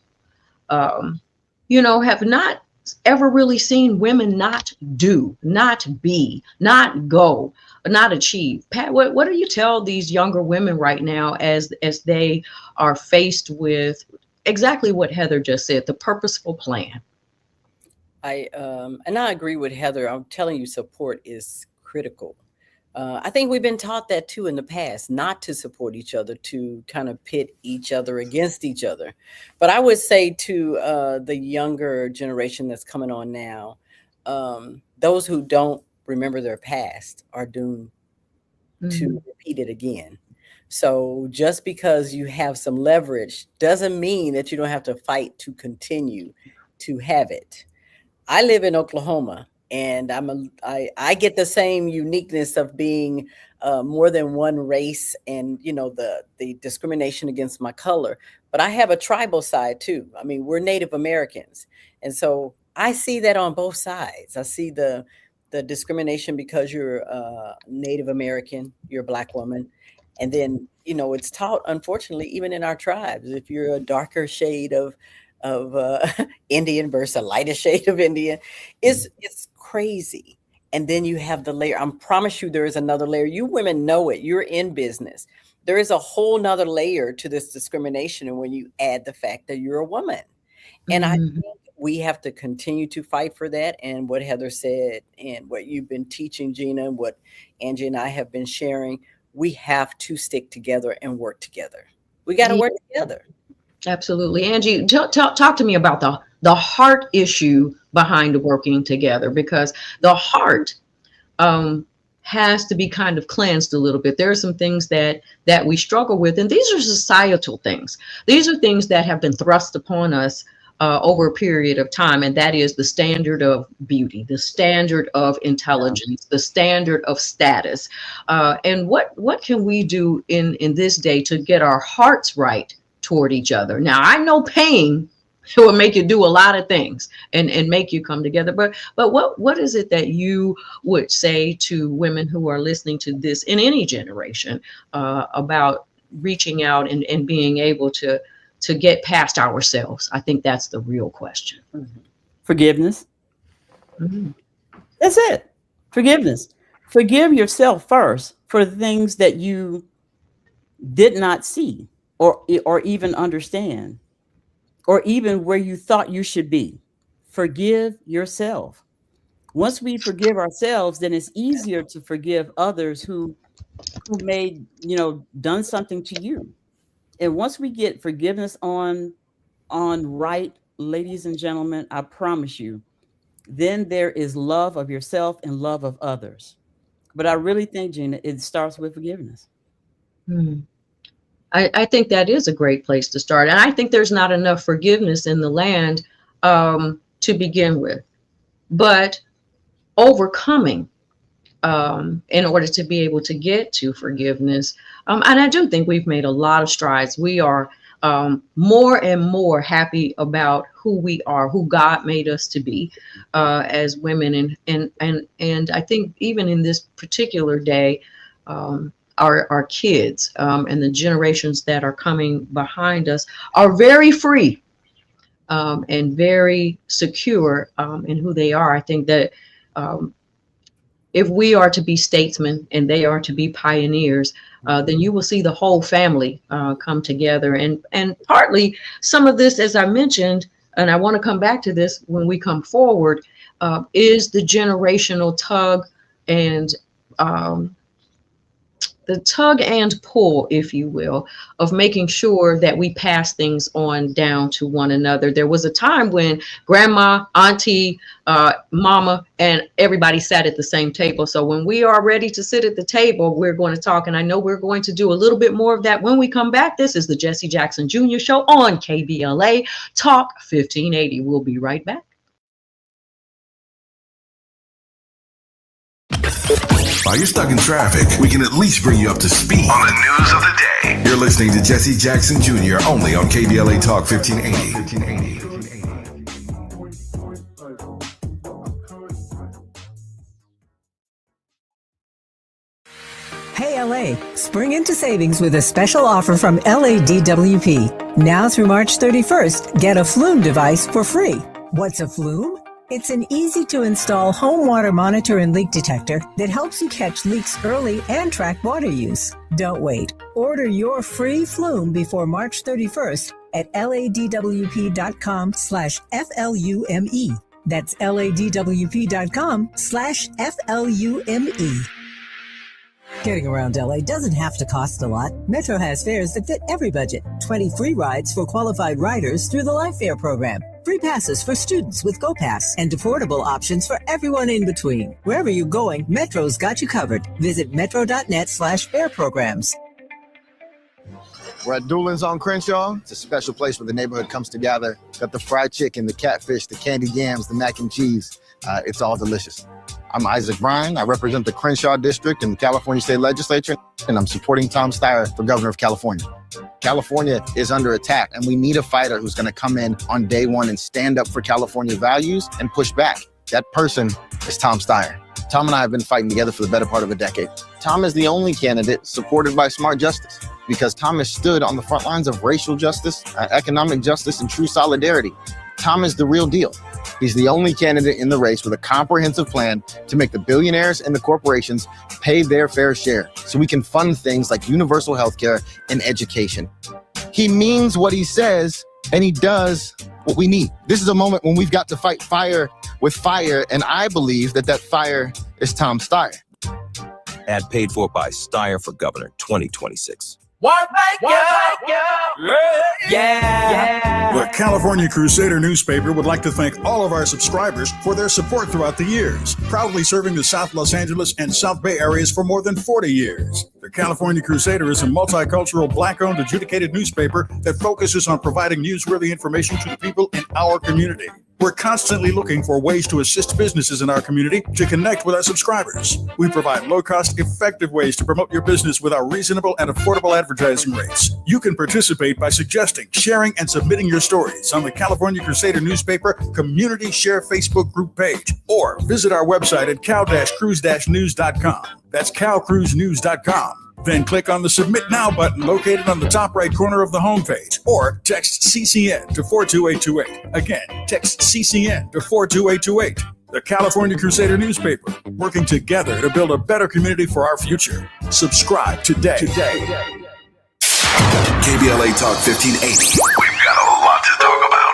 have not ever really seen women not do, not be, not go, not achieve? Pat, what do you tell these younger women right now as they are faced with exactly what Heather just said, the purposeful plan? I agree with Heather. I'm telling you, support is critical. I think we've been taught that too in the past, not to support each other, to kind of pit each other against each other. But I would say to the younger generation that's coming on now, those who don't remember their past are doomed to repeat it again. So just because you have some leverage doesn't mean that you don't have to fight to continue to have it. I live in Oklahoma, and I get the same uniqueness of being more than one race, and the discrimination against my color. But I have a tribal side too. I mean, we're Native Americans, and so I see that on both sides. I see the discrimination because you're Native American, you're a Black woman. And then, it's taught, unfortunately, even in our tribes, if you're a darker shade of Indian versus a lighter shade of Indian, it's crazy. And then you have the layer. I promise you there is another layer. You women know it. You're in business. There is a whole nother layer to this discrimination. And when you add the fact that you're a woman, and I think we have to continue to fight for that. And what Heather said and what you've been teaching, Gina, and what Angie and I have been sharing, we have to stick together and work together. We got to work together. Absolutely. Angie, talk to me about the heart issue behind working together, because the heart has to be kind of cleansed a little bit. There are some things that we struggle with, and these are societal things. These are things that have been thrust upon us over a period of time, and that is the standard of beauty, the standard of intelligence, the standard of status. And what can we do in this day to get our hearts right toward each other? Now, I know pain will make you do a lot of things and make you come together, but what is it that you would say to women who are listening to this in any generation about reaching out and being able to get past ourselves? I think that's the real question. Forgiveness. That's it. Forgiveness. Forgive yourself first for the things that you did not see or even understand, or even where you thought you should be. Forgive yourself. Once we forgive ourselves, then it's easier to forgive others who may, done something to you. And once we get forgiveness on right, ladies and gentlemen, I promise you, then there is love of yourself and love of others. But I really think, Gina, it starts with forgiveness. I think that is a great place to start. And I think there's not enough forgiveness in the land to begin with. But overcoming in order to be able to get to forgiveness. And I do think we've made a lot of strides. We are more and more happy about who we are, who God made us to be as women. And I think even in this particular day, our kids and the generations that are coming behind us are very free and very secure in who they are. I think that if we are to be statesmen and they are to be pioneers, then you will see the whole family come together. And partly some of this, as I mentioned, and I want to come back to this when we come forward, is the generational tug and the tug and pull, if you will, of making sure that we pass things on down to one another. There was a time when grandma, auntie, mama, and everybody sat at the same table. So when we are ready to sit at the table, we're going to talk. And I know we're going to do a little bit more of that when we come back. This is the Jesse Jackson Jr. Show on KBLA Talk 1580. We'll be right back. While you're stuck in traffic, we can at least bring you up to speed on the news of the day. You're listening to Jesse Jackson Jr. only on KBLA Talk 1580. Hey LA, spring into savings with a special offer from LADWP. Now through March 31st, get a Flume device for free. What's a Flume? It's an easy-to-install home water monitor and leak detector that helps you catch leaks early and track water use. Don't wait. Order your free Flume before March 31st at ladwp.com/FLUME. That's ladwp.com/FLUME. Getting around LA doesn't have to cost a lot. Metro has fares that fit every budget. 20 free rides for qualified riders through the Life Fare program. Free passes for students with GoPass and affordable options for everyone in between. Wherever you're going, Metro's got you covered. Visit metro.net/fare programs. We're at Doolin's on Crenshaw. It's a special place where the neighborhood comes together. Got the fried chicken, the catfish, the candied yams, the mac and cheese. It's all delicious. I'm Isaac Bryan. I represent the Crenshaw District in the California State Legislature, and I'm supporting Tom Steyer for governor of California. California is under attack, and we need a fighter who's going to come in on day one and stand up for California values and push back. That person is Tom Steyer. Tom and I have been fighting together for the better part of a decade. Tom is the only candidate supported by Smart Justice because Tom has stood on the front lines of racial justice, economic justice, and true solidarity. Tom is the real deal. He's the only candidate in the race with a comprehensive plan to make the billionaires and the corporations pay their fair share so we can fund things like universal health care and education. He means what he says, and he does what we need. This is a moment when we've got to fight fire with fire, and I believe that fire is Tom Steyer. Ad paid for by Steyer for Governor 2026. The California Crusader newspaper would like to thank all of our subscribers for their support throughout the years, proudly serving the South Los Angeles and South Bay areas for more than 40 years. The California Crusader is a multicultural, Black-owned, adjudicated newspaper that focuses on providing newsworthy information to the people in our community. We're constantly looking for ways to assist businesses in our community to connect with our subscribers. We provide low-cost, effective ways to promote your business with our reasonable and affordable advertising rates. You can participate by suggesting, sharing, and submitting your stories on the California Crusader newspaper Community Share Facebook group page, or visit our website at cal-cruise-news.com. That's cal-cruise-news.com. Then click on the Submit Now button located on the top right corner of the homepage, or text CCN to 42828. Again, text CCN to 42828. The California Crusader newspaper, working together to build a better community for our future. Subscribe today. KBLA Talk 1580. We've got a lot to talk about.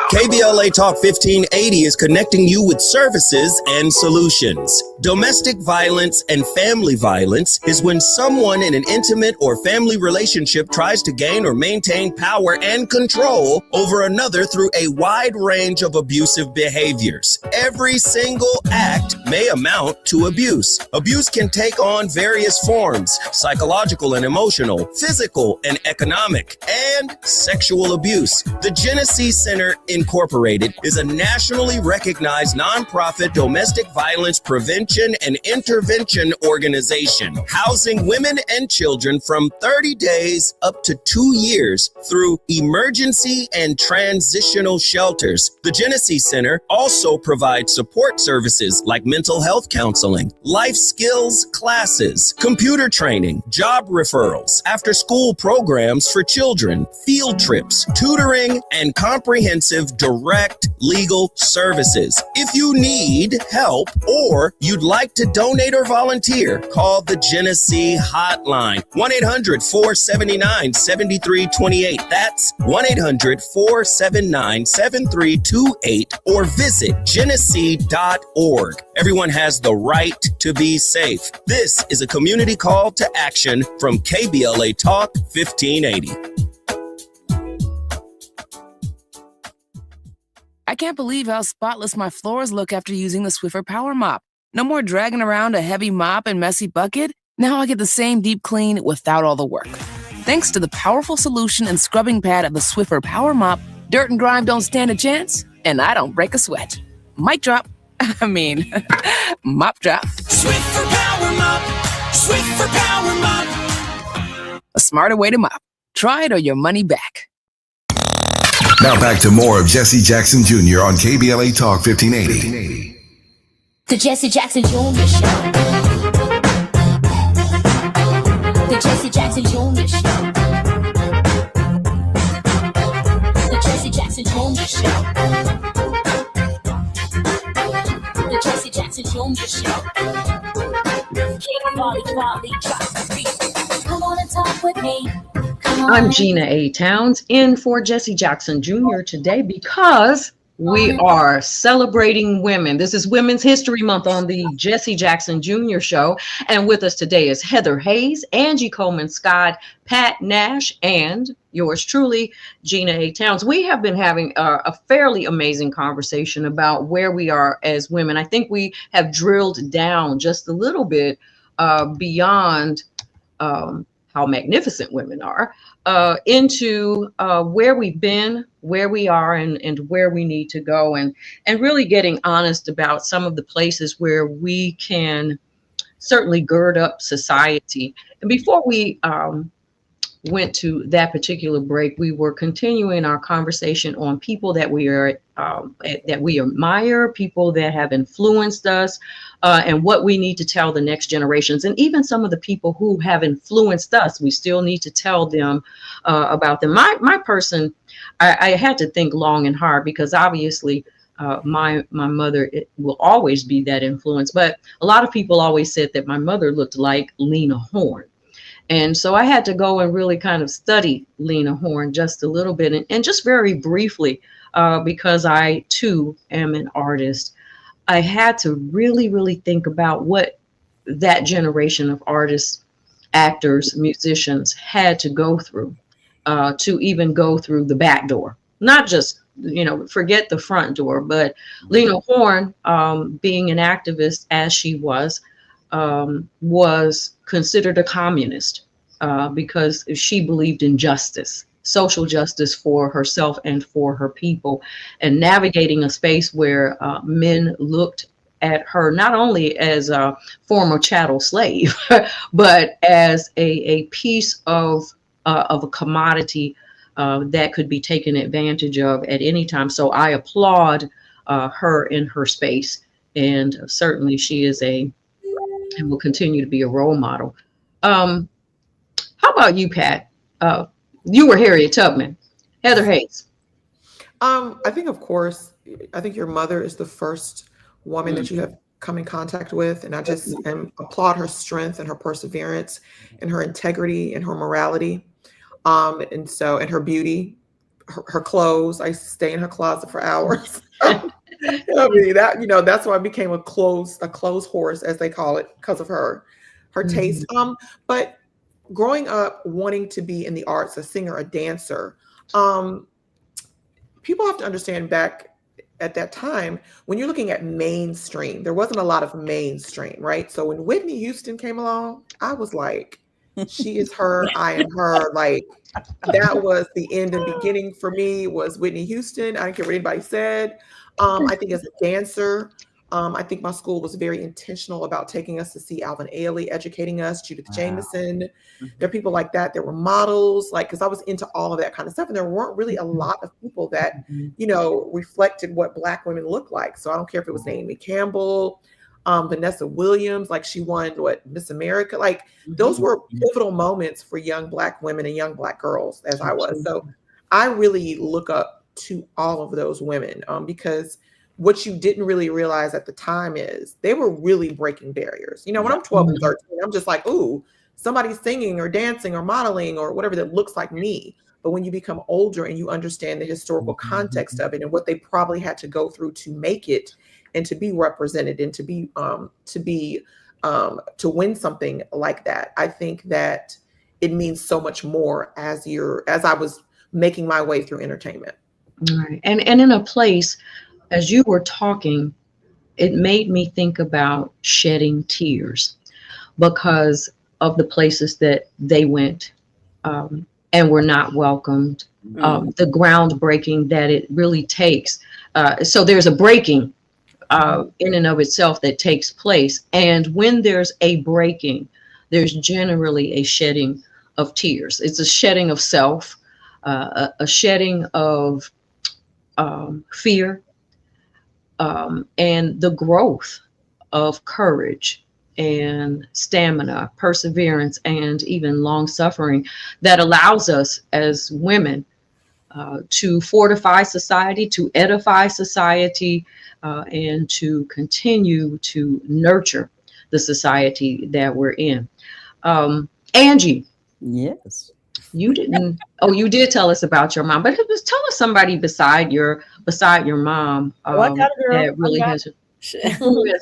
KBLA Talk 1580 is connecting you with services and solutions. Domestic violence and family violence is when someone in an intimate or family relationship tries to gain or maintain power and control over another through a wide range of abusive behaviors. Every single act may amount to abuse. Abuse can take on various forms: psychological and emotional, physical and economic, and sexual abuse. The Genesee Center Incorporated is a nationally recognized nonprofit domestic violence prevention and intervention organization, housing women and children from 30 days up to 2 years through emergency and transitional shelters. The Genesee Center also provides support services like mental mental health counseling, life skills classes, computer training, job referrals, after-school programs for children, field trips, tutoring, and comprehensive direct legal services. If you need help or you'd like to donate or volunteer, call the Genesee Hotline, 1-800-479-7328. That's 1-800-479-7328, or visit Genesee.org. Everyone has the right to be safe. This is a community call to action from KBLA Talk 1580. I can't believe how spotless my floors look after using the Swiffer Power Mop. No more dragging around a heavy mop and messy bucket. Now I get the same deep clean without all the work. Thanks to the powerful solution and scrubbing pad of the Swiffer Power Mop, dirt and grime don't stand a chance, and I don't break a sweat. Mic drop. I mean, mop drop. Swiffer Power Mop. Swiffer Power Mop. A smarter way to mop. Try it or your money back. Now back to more of Jesse Jackson Jr. on KBLA Talk 1580. The Jesse Jackson Jr. Show. The Jesse Jackson Jr. Show. The Jesse Jackson Jr. Show. The Jesse Jackson Jr. Show. King Volley, drop the beat. Come on and talk with me. I'm Gina A. Towns in for Jesse Jackson Jr. today because we are celebrating women. This is Women's History Month on the Jesse Jackson Jr. Show. And with us today is Heather Hayes, Angie Coleman Scott, Pat Nash, and yours truly, Gina A. Towns. We have been having a fairly amazing conversation about where we are as women. I think we have drilled down just a little bit beyond how magnificent women are, into where we've been, where we are, and where we need to go, and really getting honest about some of the places where we can certainly gird up society. And before we went to that particular break, we were continuing our conversation on people that we are that we admire, people that have influenced us, and what we need to tell the next generations. And even some of the people who have influenced us, we still need to tell them about them. My person, I had to think long and hard, because obviously my mother will always be that influence. But a lot of people always said that my mother looked like Lena Horne. And so I had to go and really kind of study Lena Horne just a little bit, and just very briefly, because I too am an artist. I had to really, really think about what that generation of artists, actors, musicians had to go through to even go through the back door. Not just, forget the front door, but Lena Horne, being an activist as she was considered a communist because she believed in justice, social justice for herself and for her people, and navigating a space where men looked at her not only as a former chattel slave, but as a piece of a commodity that could be taken advantage of at any time. So I applaud her in her space, and certainly she is and will continue to be a role model. How about you, Pat? You were Harriet Tubman. Heather Hayes. I think, of course, I think your mother is the first woman that you have come in contact with, and I just applaud her strength and her perseverance and her integrity and her morality, and her beauty, her clothes. I used to stay in her closet for hours. I mean, that's why I became a clothes horse, as they call it, because of her taste. But growing up wanting to be in the arts, a singer, a dancer, people have to understand back at that time, when you're looking at mainstream, there wasn't a lot of mainstream, right? So when Whitney Houston came along, I was like, she is her, I am her. Like, that was the end and beginning for me, was Whitney Houston. I didn't care what anybody said. I think as a dancer, I think my school was very intentional about taking us to see Alvin Ailey, educating us, Judith Jameson. There are people like that. There were models, because I was into all of that kind of stuff. And there weren't really a lot of people that, reflected what Black women look like. So I don't care if it was Naomi Campbell, Vanessa Williams, like she won what, Miss America. Like those were pivotal moments for young Black women and young Black girls, as I was. So I really look up to all of those women because what you didn't really realize at the time is they were really breaking barriers. You know, when I'm 12 and 13, I'm just like, ooh, somebody's singing or dancing or modeling or whatever that looks like me. But when you become older and you understand the historical context of it and what they probably had to go through to make it and to be represented and to win something like that, I think that it means so much more as I was making my way through entertainment. Right. And in a place, as you were talking, it made me think about shedding tears because of the places that they went and were not welcomed, the groundbreaking that it really takes. So there's a breaking in and of itself that takes place. And when there's a breaking, there's generally a shedding of tears. It's a shedding of self, a shedding of fear, and the growth of courage and stamina, perseverance, and even long suffering that allows us as women to fortify society, to edify society, and to continue to nurture the society that we're in. Angie. Yes. You didn't. Oh, you did tell us about your mom, but tell us somebody beside your mom that really has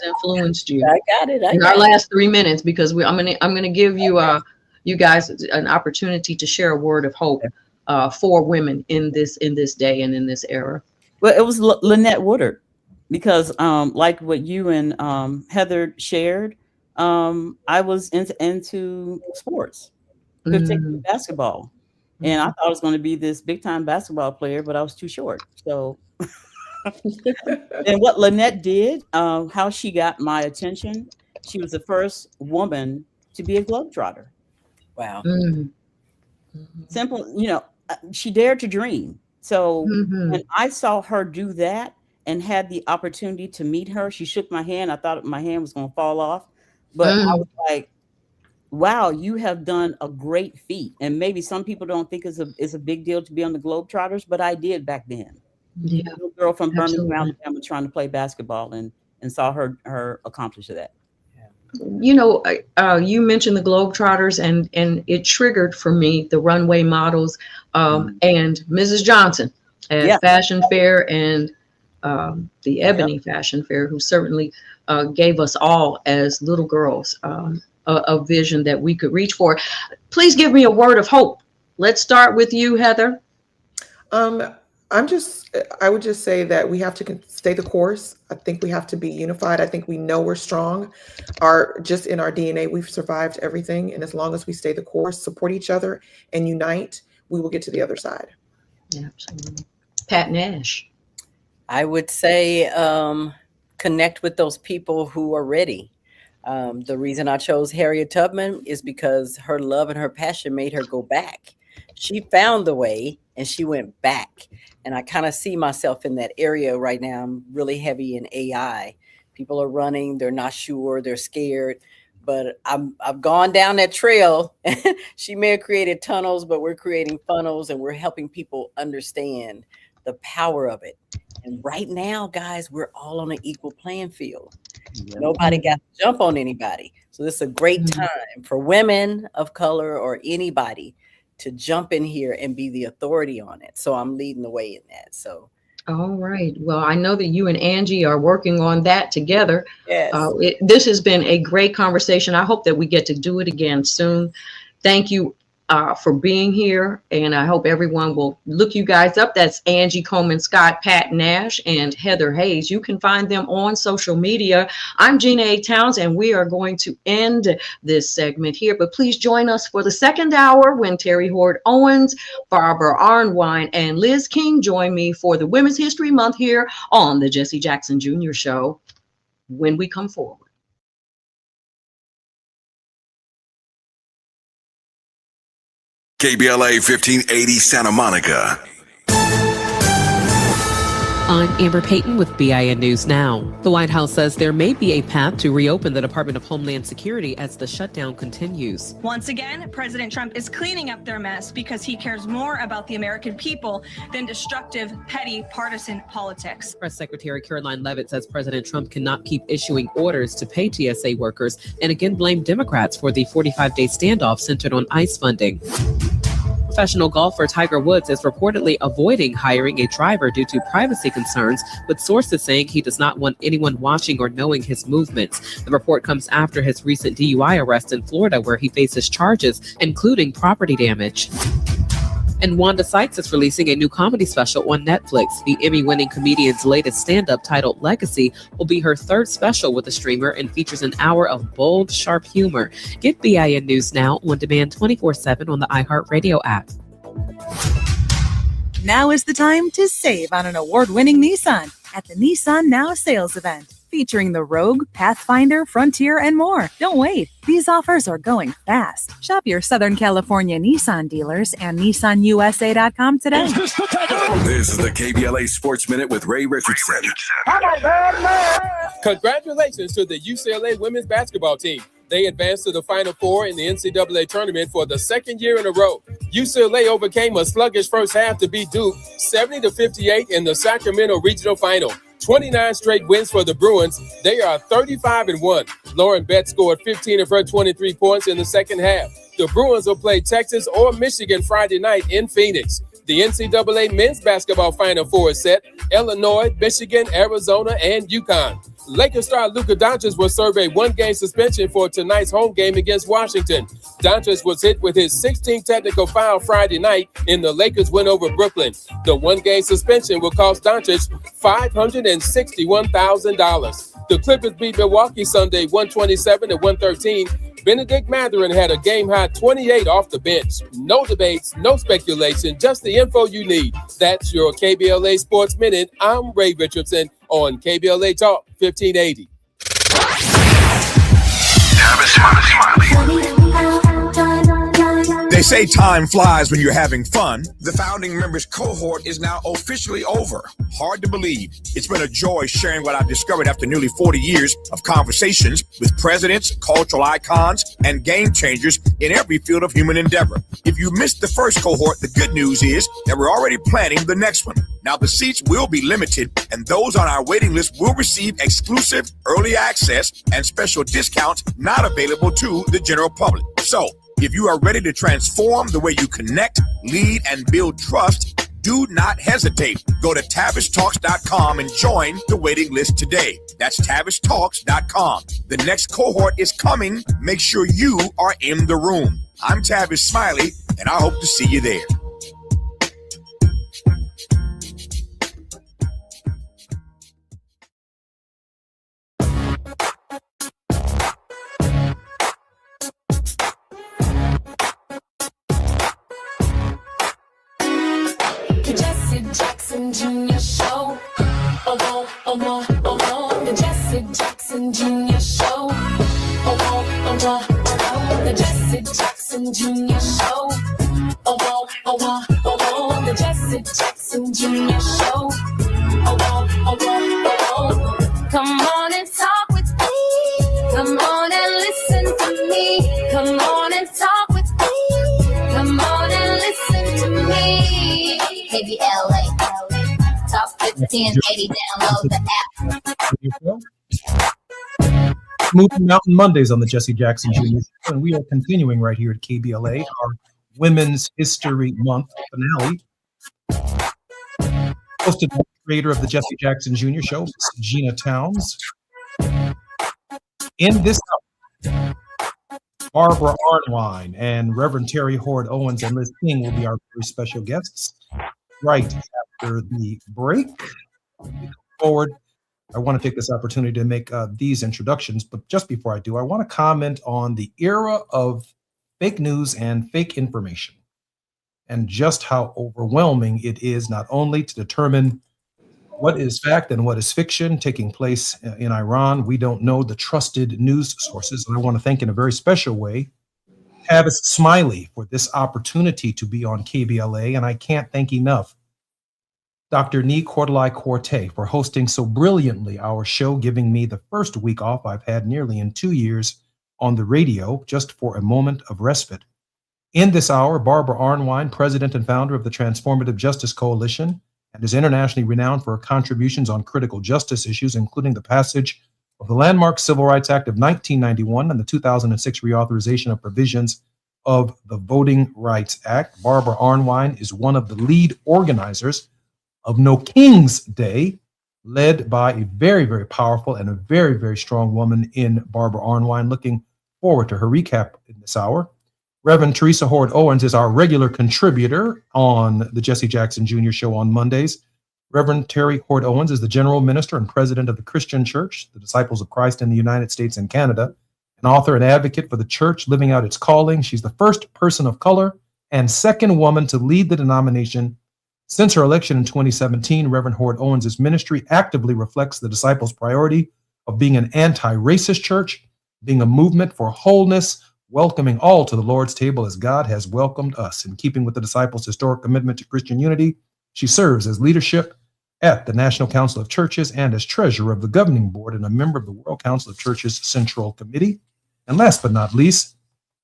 influenced you. I got it. In our last 3 minutes, because I'm gonna give you you guys an opportunity to share a word of hope for women in this day and in this era. Well, it was Lynette Woodard, because like what you and Heather shared, I was into sports, particularly basketball. And I thought I was going to be this big time basketball player, but I was too short. So, and what Lynette did, how she got my attention, she was the first woman to be a Globetrotter. Wow. Simple, she dared to dream. So when I saw her do that and had the opportunity to meet her, she shook my hand. I thought my hand was going to fall off, but I was like, wow, you have done a great feat. And maybe some people don't think it's a big deal to be on the Globetrotters, but I did back then. Yeah. A little girl from Birmingham, Alabama, trying to play basketball and saw her accomplish that. You mentioned the Globetrotters and it triggered for me the runway models and Mrs. Johnson at Fashion Fair and the Ebony Fashion Fair, who certainly gave us all as little girls a vision that we could reach for. Please give me a word of hope. Let's start with you, Heather. I would just say that we have to stay the course. I think we have to be unified. I think we know we're strong. Just in our DNA, we've survived everything. And as long as we stay the course, support each other and unite, we will get to the other side. Absolutely. Pat Nash. I would say connect with those people who are ready. The reason I chose Harriet Tubman is because her love and her passion made her go back. She found the way and she went back. And I kind of see myself in that area right now. I'm really heavy in AI. People are running, they're not sure, they're scared. But I've gone down that trail. She may have created tunnels, but we're creating funnels and we're helping people understand the power of it. And right now, guys, we're all on an equal playing field. Nobody got to jump on anybody. So this is a great time for women of color or anybody to jump in here and be the authority on it. So I'm leading the way in that. So. All right. Well, I know that you and Angie are working on that together. Yes. This has been a great conversation. I hope that we get to do it again soon. Thank you for being here. And I hope everyone will look you guys up. That's Angie Coleman Scott, Pat Nash, and Heather Hayes. You can find them on social media. I'm Gina A. Towns, and we are going to end this segment here. But please join us for the second hour when Terry Hoard Owens, Barbara Arnwine, and Liz King join me for the Women's History Month here on the Jesse Jackson Jr. Show when we come forward. KBLA 1580 Santa Monica. I'm Amber Payton with BIN News Now. The White House says there may be a path to reopen the Department of Homeland Security as the shutdown continues. Once again, President Trump is cleaning up their mess because he cares more about the American people than destructive, petty, partisan politics. Press Secretary Caroline Leavitt says President Trump cannot keep issuing orders to pay TSA workers and again blamed Democrats for the 45-day standoff centered on ICE funding. Professional golfer Tiger Woods is reportedly avoiding hiring a driver due to privacy concerns, with sources saying he does not want anyone watching or knowing his movements. The report comes after his recent DUI arrest in Florida, where he faces charges, including property damage. And Wanda Sykes is releasing a new comedy special on Netflix. The Emmy-winning comedian's latest stand-up, titled Legacy, will be her third special with the streamer and features an hour of bold, sharp humor. Get BIN News Now on demand 24/7 on the iHeartRadio app. Now is the time to save on an award-winning Nissan at the Nissan Now sales event, featuring the Rogue, Pathfinder, Frontier, and more. Don't wait. These offers are going fast. Shop your Southern California Nissan dealers and NissanUSA.com today. This is the KBLA Sports Minute with Ray Richardson. Congratulations to the UCLA women's basketball team. They advanced to the Final Four in the NCAA tournament for the second year in a row. UCLA overcame a sluggish first half to beat Duke 70-58 in the Sacramento Regional Final. 29 straight wins for the Bruins. They are 35-1. Lauren Betts scored 15 of her 23 points in the second half. The Bruins will play Texas or Michigan Friday night in Phoenix. The NCAA men's basketball Final Four is set. Illinois, Michigan, Arizona, and UConn. Lakers star Luka Doncic will serve a one-game suspension for tonight's home game against Washington. Doncic was hit with his 16th technical foul Friday night in the Lakers' win over Brooklyn. The one-game suspension will cost Doncic $561,000. The Clippers beat Milwaukee Sunday 127-113. Benedict Mathurin had a game-high 28 off the bench. No debates, no speculation, just the info you need. That's your KBLA Sports Minute. I'm Ray Richardson on KBLA Talk 1580. They say time flies when you're having fun. The founding members cohort is now officially over. Hard to believe. It's been a joy sharing what I've discovered after nearly 40 years of conversations with presidents, cultural icons, and game changers in every field of human endeavor. If you missed the first cohort, the good news is that we're already planning the next one. Now the seats will be limited, and those on our waiting list will receive exclusive early access and special discounts not available to the general public. So, if you are ready to transform the way you connect, lead, and build trust, do not hesitate. Go to TavishTalks.com and join the waiting list today. That's TavishTalks.com. The next cohort is coming. Make sure you are in the room. I'm Tavish Smiley, and I hope to see you there. Jackson Jr. Show. Oh, oh, the Jesse Jackson Jr. Show. Oh, the Jesse Jackson Jr. Show. Oh, the Jesse Jackson Jr. Show. Oh, come on and talk with me. Come on and listen to me. Come on and talk with me. Come on and listen to me. KBLA. Talk 1580, download the app. Moving Mountain Mondays on the Jesse Jackson Jr. Show, and we are continuing right here at KBLA, our Women's History Month finale. Hosted by the creator of the Jesse Jackson Jr. Show, Gina Towns. In this Barbara Arnwine and Reverend Terry Hord Owens and Liz King will be our very special guests right after the break. Forward, I want to take this opportunity to make these introductions, but just before I do, I want to comment on the era of fake news and fake information and just how overwhelming it is not only to determine what is fact and what is fiction taking place in Iran. We don't know the trusted news sources. And I want to thank in a very special way Tavis Smiley for this opportunity to be on KBLA. And I can't thank enough Dr. Nee Cordelai Corte for hosting so brilliantly our show, giving me the first week off I've had nearly in 2 years on the radio, just for a moment of respite. In this hour, Barbara Arnwine, president and founder of the Transformative Justice Coalition, and is internationally renowned for her contributions on critical justice issues, including the passage of the landmark Civil Rights Act of 1991 and the 2006 reauthorization of provisions of the Voting Rights Act. Barbara Arnwine is one of the lead organizers of No King's Day, led by a very, very powerful and a very, very strong woman in Barbara Arnwine. Looking forward to her recap in this hour. Reverend Teresa Hord Owens is our regular contributor on the Jesse Jackson Jr. Show on Mondays. Reverend Terry Hord Owens is the general minister and president of the Christian Church, the Disciples of Christ in the United States and Canada, an author and advocate for the church living out its calling. She's the first person of color and second woman to lead the denomination. Since her election in 2017, Reverend Hord Owens' ministry actively reflects the Disciples' priority of being an anti-racist church, being a movement for wholeness, welcoming all to the Lord's table as God has welcomed us. In keeping with the Disciples' historic commitment to Christian unity, she serves as leadership at the National Council of Churches and as treasurer of the governing board and a member of the World Council of Churches Central Committee. And last but not least,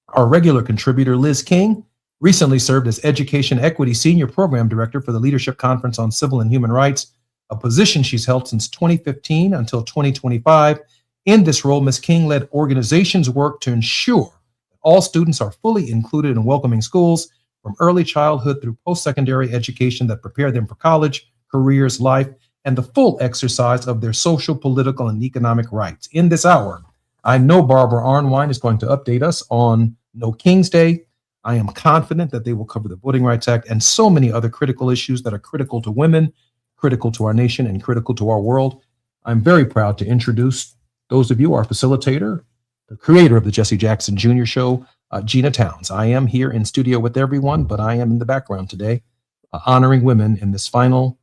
our regular contributor, Liz King, recently served as Education Equity Senior Program Director for the Leadership Conference on Civil and Human Rights, a position she's held since 2015 until 2025. In this role, Ms. King led organizations' work to ensure that all students are fully included in welcoming schools from early childhood through post-secondary education that prepare them for college, careers, life, and the full exercise of their social, political, and economic rights. In this hour, I know Barbara Arnwine is going to update us on No King's Day. I am confident that they will cover the Voting Rights Act and so many other critical issues that are critical to women, critical to our nation, and critical to our world. I'm very proud to introduce those of you, our facilitator, the creator of the Jesse Jackson Jr. Show, Gina Towns. I am here in studio with everyone, but I am in the background today, honoring women in this final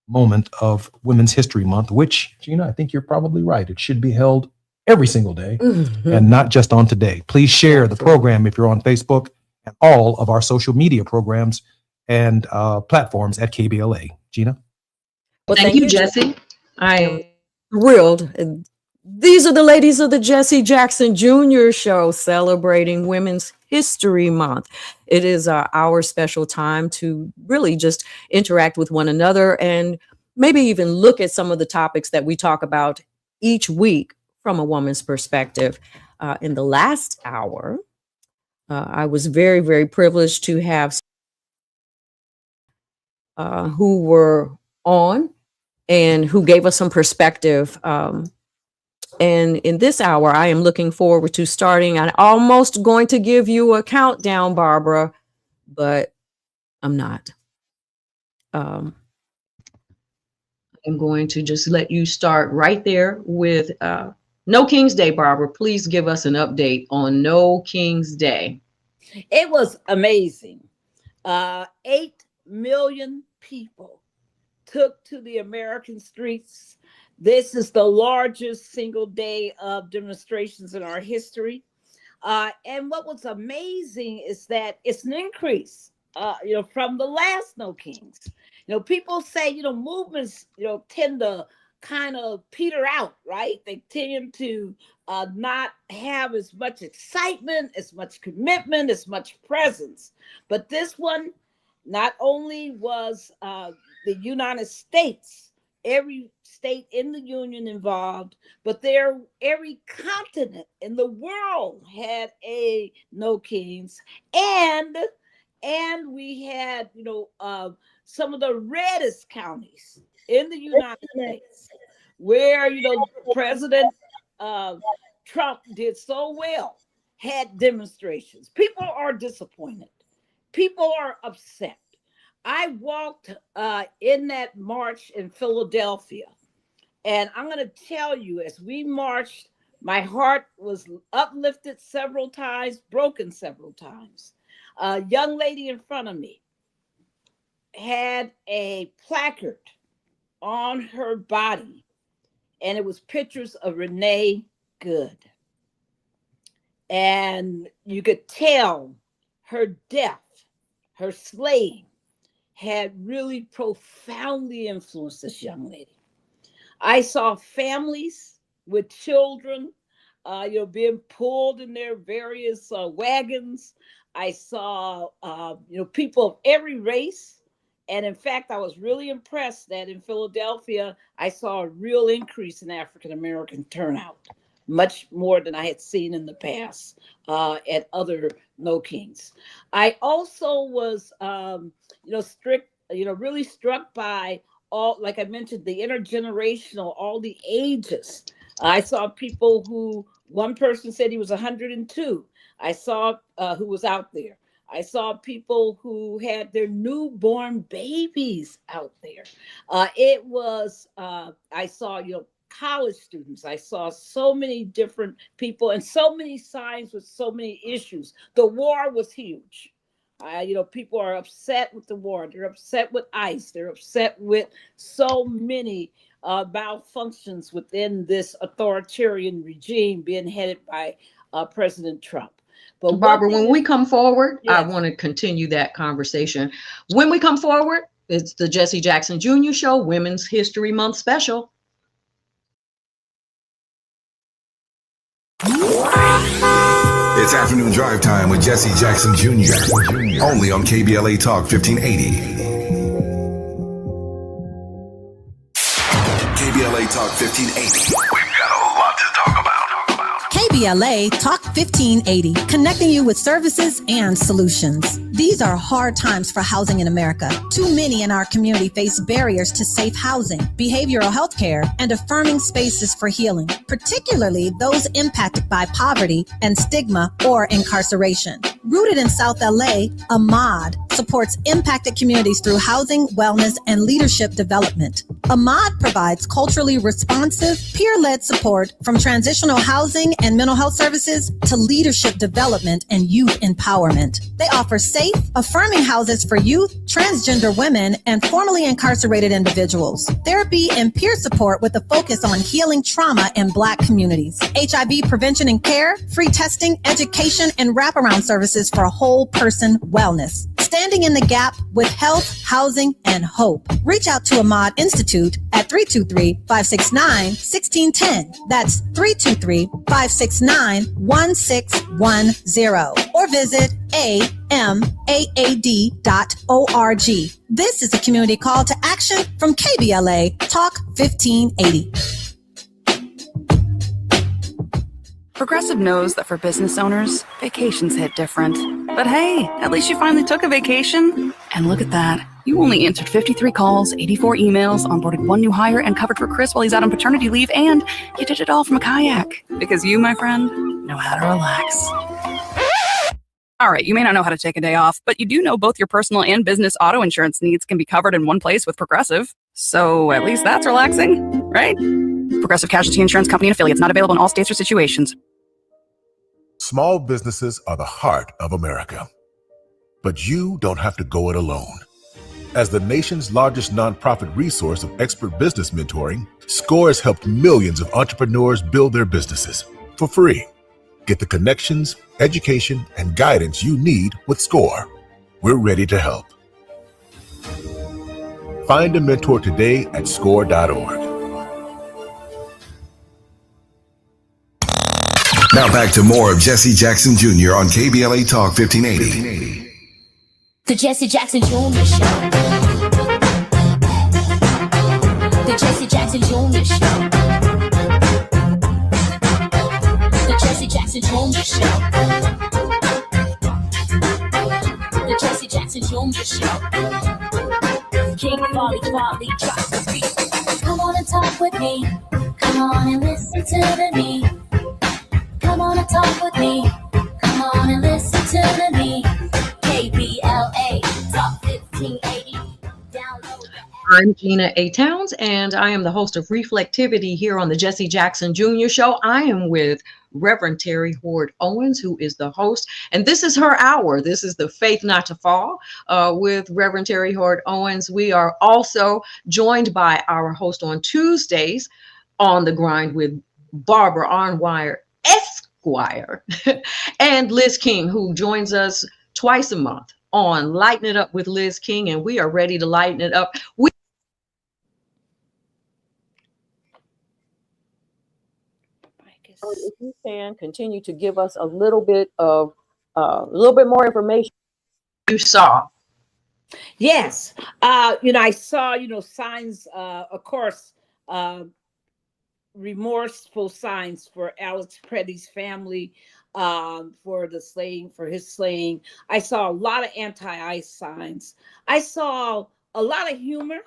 moment of Women's History Month, which, Gina, I think you're probably right. It should be held every single day and not just on today. Please share the program if you're on Facebook and all of our social media programs and platforms at KBLA. Gina? Well, thank you, Jesse. I am thrilled. These are the ladies of the Jesse Jackson Jr. Show celebrating Women's History Month. It is our special time to really just interact with one another and maybe even look at some of the topics that we talk about each week from a woman's perspective. In the last hour, I was very, very privileged to have who were on and who gave us some perspective. And in this hour, I am looking forward to starting. I'm almost going to give you a countdown, Barbara, but I'm not. I'm going to just let you start right there with No King's Day. Barbara, please give us an update on No King's Day. It was amazing. 8 million people took to the American streets. This is the largest single day of demonstrations in our history. And what was amazing is that it's an increase, from the last No Kings. People say, movements, tend to kind of peter out, right? They tend to not have as much excitement, as much commitment, as much presence. But this one, not only was the United States, every state in the union involved, but every continent in the world had a No Kings, and we had some of the reddest counties in the United States where President Trump did so well had demonstrations. People are disappointed. People are upset. I walked in that march in Philadelphia, and I'm going to tell you, as we marched, my heart was uplifted several times, broken several times. A young lady in front of me had a placard on her body, and it was pictures of Renee Good. And you could tell her death, her slaying, had really profoundly influenced this young lady. I saw families with children, being pulled in their various wagons. I saw, people of every race. And in fact, I was really impressed that in Philadelphia, I saw a real increase in African-American turnout, much more than I had seen in the past at other No Kings. I also was, really struck by all, like I mentioned, the intergenerational, all the ages. I saw people who, one person said he was 102. I saw who was out there. I saw people who had their newborn babies out there. I saw, college students. I saw so many different people and so many signs with so many issues. The war was huge. People are upset with the war. They're upset with ICE. They're upset with so many malfunctions within this authoritarian regime being headed by President Trump. But Barbara, when we come forward, yes. I want to continue that conversation. When we come forward, it's the Jesse Jackson Jr. Show, Women's History Month special. It's afternoon drive time with Jesse Jackson Jr. Only on KBLA Talk 1580. KBLA Talk 1580. We've got a lot to talk about. KBLA Talk 1580, connecting you with services and solutions. These are hard times for housing in America. Too many in our community face barriers to safe housing, behavioral health care, and affirming spaces for healing, particularly those impacted by poverty and stigma or incarceration. Rooted in South LA, Ahmad supports impacted communities through housing, wellness, and leadership development. Ahmad provides culturally responsive, peer-led support from transitional housing and mental health services to leadership development and youth empowerment. They offer safe, affirming houses for youth, transgender women, and formerly incarcerated individuals. Therapy and peer support with a focus on healing trauma in Black communities. HIV prevention and care, free testing, education, and wraparound services for whole person wellness. Standing in the gap with health, housing, and hope. Reach out to Ahmad Institute at 323-569-1610. That's 323-569-1610. Or visit amaad.org. This is a community call to action from KBLA Talk 1580. Progressive knows that for business owners, vacations hit different. But hey, at least you finally took a vacation. And look at that. You only answered 53 calls, 84 emails, onboarded one new hire, and covered for Chris while he's out on paternity leave, and you did it all from a kayak. Because you, my friend, know how to relax. All right, you may not know how to take a day off, but you do know both your personal and business auto insurance needs can be covered in one place with Progressive. So at least that's relaxing, right? Progressive Casualty Insurance Company and affiliates, not available in all states or situations. Small businesses are the heart of America. But you don't have to go it alone. As the nation's largest nonprofit resource of expert business mentoring, SCORE has helped millions of entrepreneurs build their businesses for free. Get the connections, education, and guidance you need with SCORE. We're ready to help. Find a mentor today at score.org. Now back to more of Jesse Jackson Jr. on KBLA Talk 1580. The Jesse Jackson Jr. Show. The Jesse Jackson Jr. Show. The Jesse Jackson Jr. Show. The Jesse Jackson Jr. Show. King Folly, drop the beat. Come on and talk with me. Come on and listen to me. Come on and talk with me. Come on and listen to me. KBLA Talk 1580. Download. I'm Gina A. Towns, and I am the host of Reflectivity here on the Jesse Jackson Jr. Show. I am with Reverend Terry Hoard Owens, who is the host, and this is her hour. This is the Faith Not to Fall with Reverend Terry Hoard Owens. We are also joined by our host on Tuesdays, On the Grind with Barbara Arnwire Esquire and Liz King, who joins us twice a month on Lighten It Up with Liz King, and we are ready to lighten it up. If you can continue to give us a little bit more information. You saw. Yes. I saw, signs, of course, remorseful signs for Alex Pretty's family, for his slaying. I saw a lot of anti-ICE signs. I saw a lot of humor.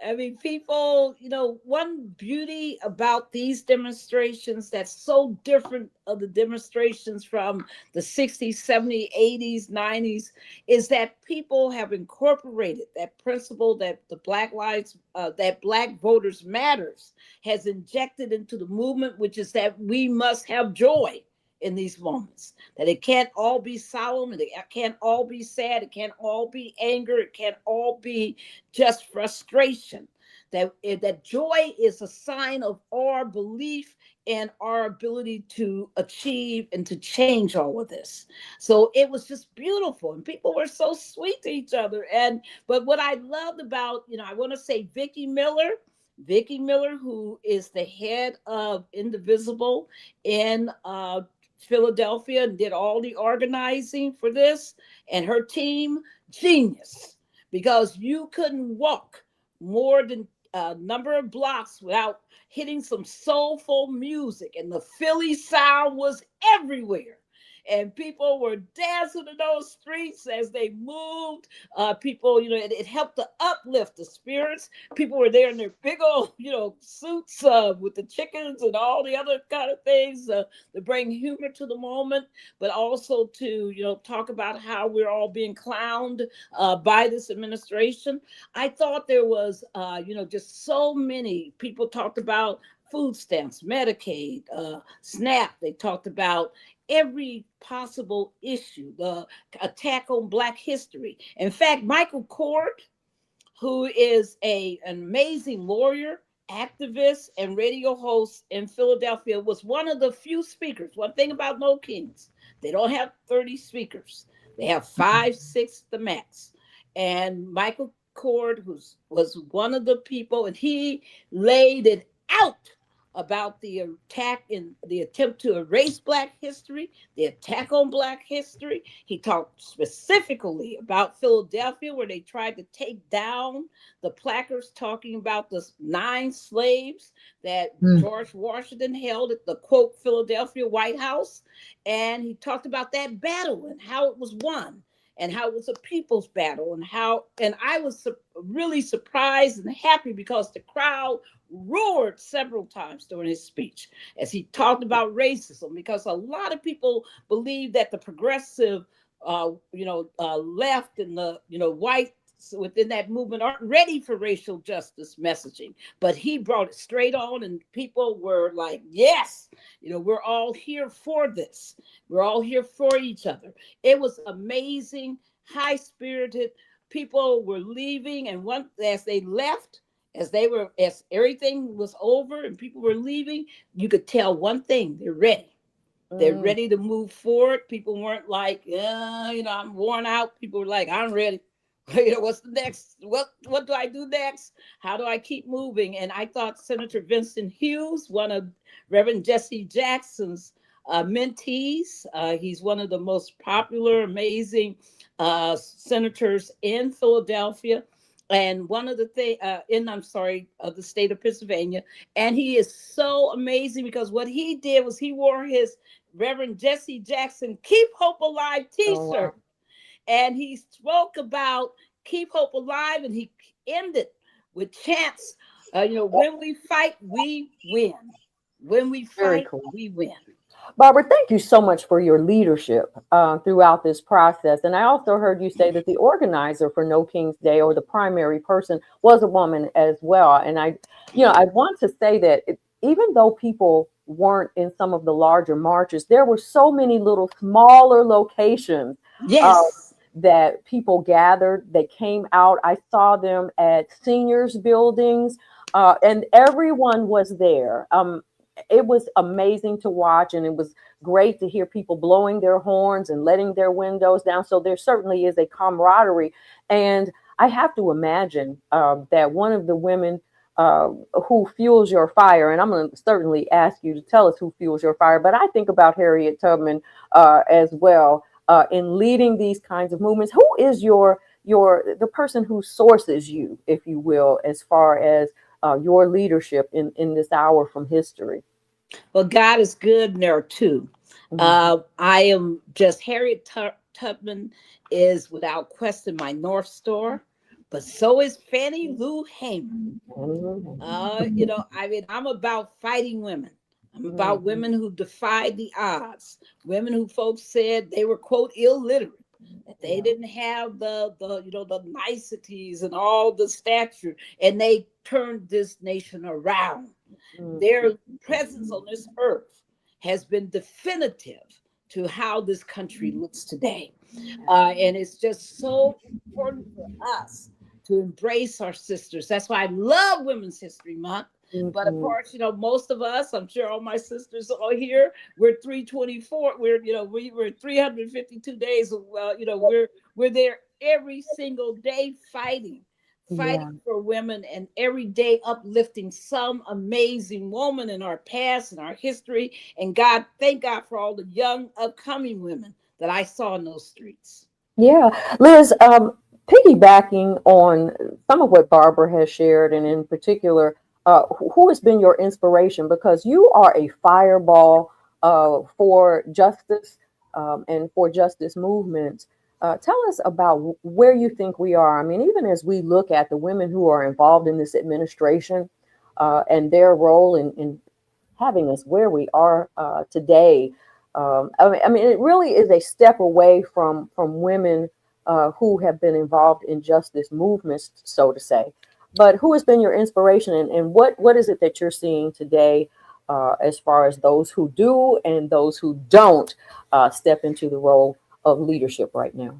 I mean, people, one beauty about these demonstrations that's so different of the demonstrations from the 60s, 70s, 80s, 90s is that people have incorporated that principle that that Black voters matters has injected into the movement, which is that we must have joy in these moments, that it can't all be solemn, and it can't all be sad, it can't all be anger, it can't all be just frustration. That joy is a sign of our belief and our ability to achieve and to change all of this. So it was just beautiful, and people were so sweet to each other. But what I loved about, I want to say Vicki Miller, who is the head of Indivisible in Philadelphia and did all the organizing for this, and her team, genius, because you couldn't walk more than a number of blocks without hitting some soulful music, and the Philly sound was everywhere. And people were dancing in those streets as they moved. People, it helped to uplift the spirits. People were there in their big old, suits with the chickens and all the other kind of things to bring humor to the moment, but also to, talk about how we're all being clowned by this administration. I thought there was, just so many people talked about food stamps, Medicaid, SNAP. They talked about every possible issue, the attack on Black history. In fact, Michael Cord, who is an amazing lawyer, activist, and radio host in Philadelphia, was one of the few speakers. One thing about No Kings, they don't have 30 speakers. They have 5, 6 the max. And Michael Cord was one of the people, and he laid it out about the attack and the attempt to erase Black history, the attack on Black history. He talked specifically about Philadelphia, where they tried to take down the placards talking about the 9 slaves that George Washington held at the, quote, Philadelphia White House. And he talked about that battle and how it was won, and how it was a people's battle, and I was really surprised and happy because the crowd roared several times during his speech as he talked about racism, because a lot of people believe that the progressive, left and the, whites within that movement aren't ready for racial justice messaging, but he brought it straight on, and people were like, yes, we're all here for this. We're all here for each other. It was amazing, high-spirited. People were leaving, and as they left, as everything was over and people were leaving, you could tell one thing: they're ready. They're ready to move forward. People weren't like, I'm worn out. People were like, I'm ready. What's the next? What do I do next? How do I keep moving? And I thought Senator Vincent Hughes, one of Reverend Jesse Jackson's mentees, he's one of the most popular, amazing senators in Philadelphia, and one of the of the state of Pennsylvania. And he is so amazing because what he did was he wore his Reverend Jesse Jackson Keep Hope Alive t-shirt. Oh, wow. And he spoke about Keep Hope Alive, and he ended with chants, when we fight, we win. When we fight, we win. Barbara, thank you so much for your leadership throughout this process. And I also heard you say that the organizer for No Kings Day, or the primary person, was a woman as well. And I want to say that even though people weren't in some of the larger marches, there were so many little smaller locations. Yes. That people gathered, they came out. I saw them at seniors buildings, and everyone was there. it was amazing to watch, and it was great to hear people blowing their horns and letting their windows down. So there certainly is a camaraderie. And I have to imagine that one of the women who fuels your fire, and I'm going to certainly ask you to tell us who fuels your fire, but I think about Harriet Tubman as well in leading these kinds of movements. Who is the person who sources you, if you will, as far as your leadership in this hour from history? Well, God is good, and there are two. I am just Harriet Tubman is without question my North Star, but so is Fannie Lou Hamer. You know, I mean, I'm about fighting women. I'm about women who defied the odds, women who folks said they were, quote, illiterate, that they didn't have the you know, the niceties and all the stature, and they turned this nation around. Their presence on this earth has been definitive to how this country looks today. And it's just so important for us to embrace our sisters. That's why I love Women's History Month. But of course, you know, most of us, I'm sure all my sisters are here, we're 324, we're 352 days, you know, we're there every single day fighting for women, and every day uplifting some amazing woman in our past and our history. And God, thank God for all the young upcoming women that I saw in those streets. Yeah, Liz, piggybacking on some of what Barbara has shared, and in particular, who has been your inspiration? Because you are a fireball for justice and for justice movements. Tell us about where you think we are. I mean, even as we look at the women who are involved in this administration and their role in having us where we are today. I mean, it really is a step away from women who have been involved in justice movements, so to say. But who has been your inspiration, and what is it that you're seeing today as far as those who do and those who don't step into the role of leadership right now?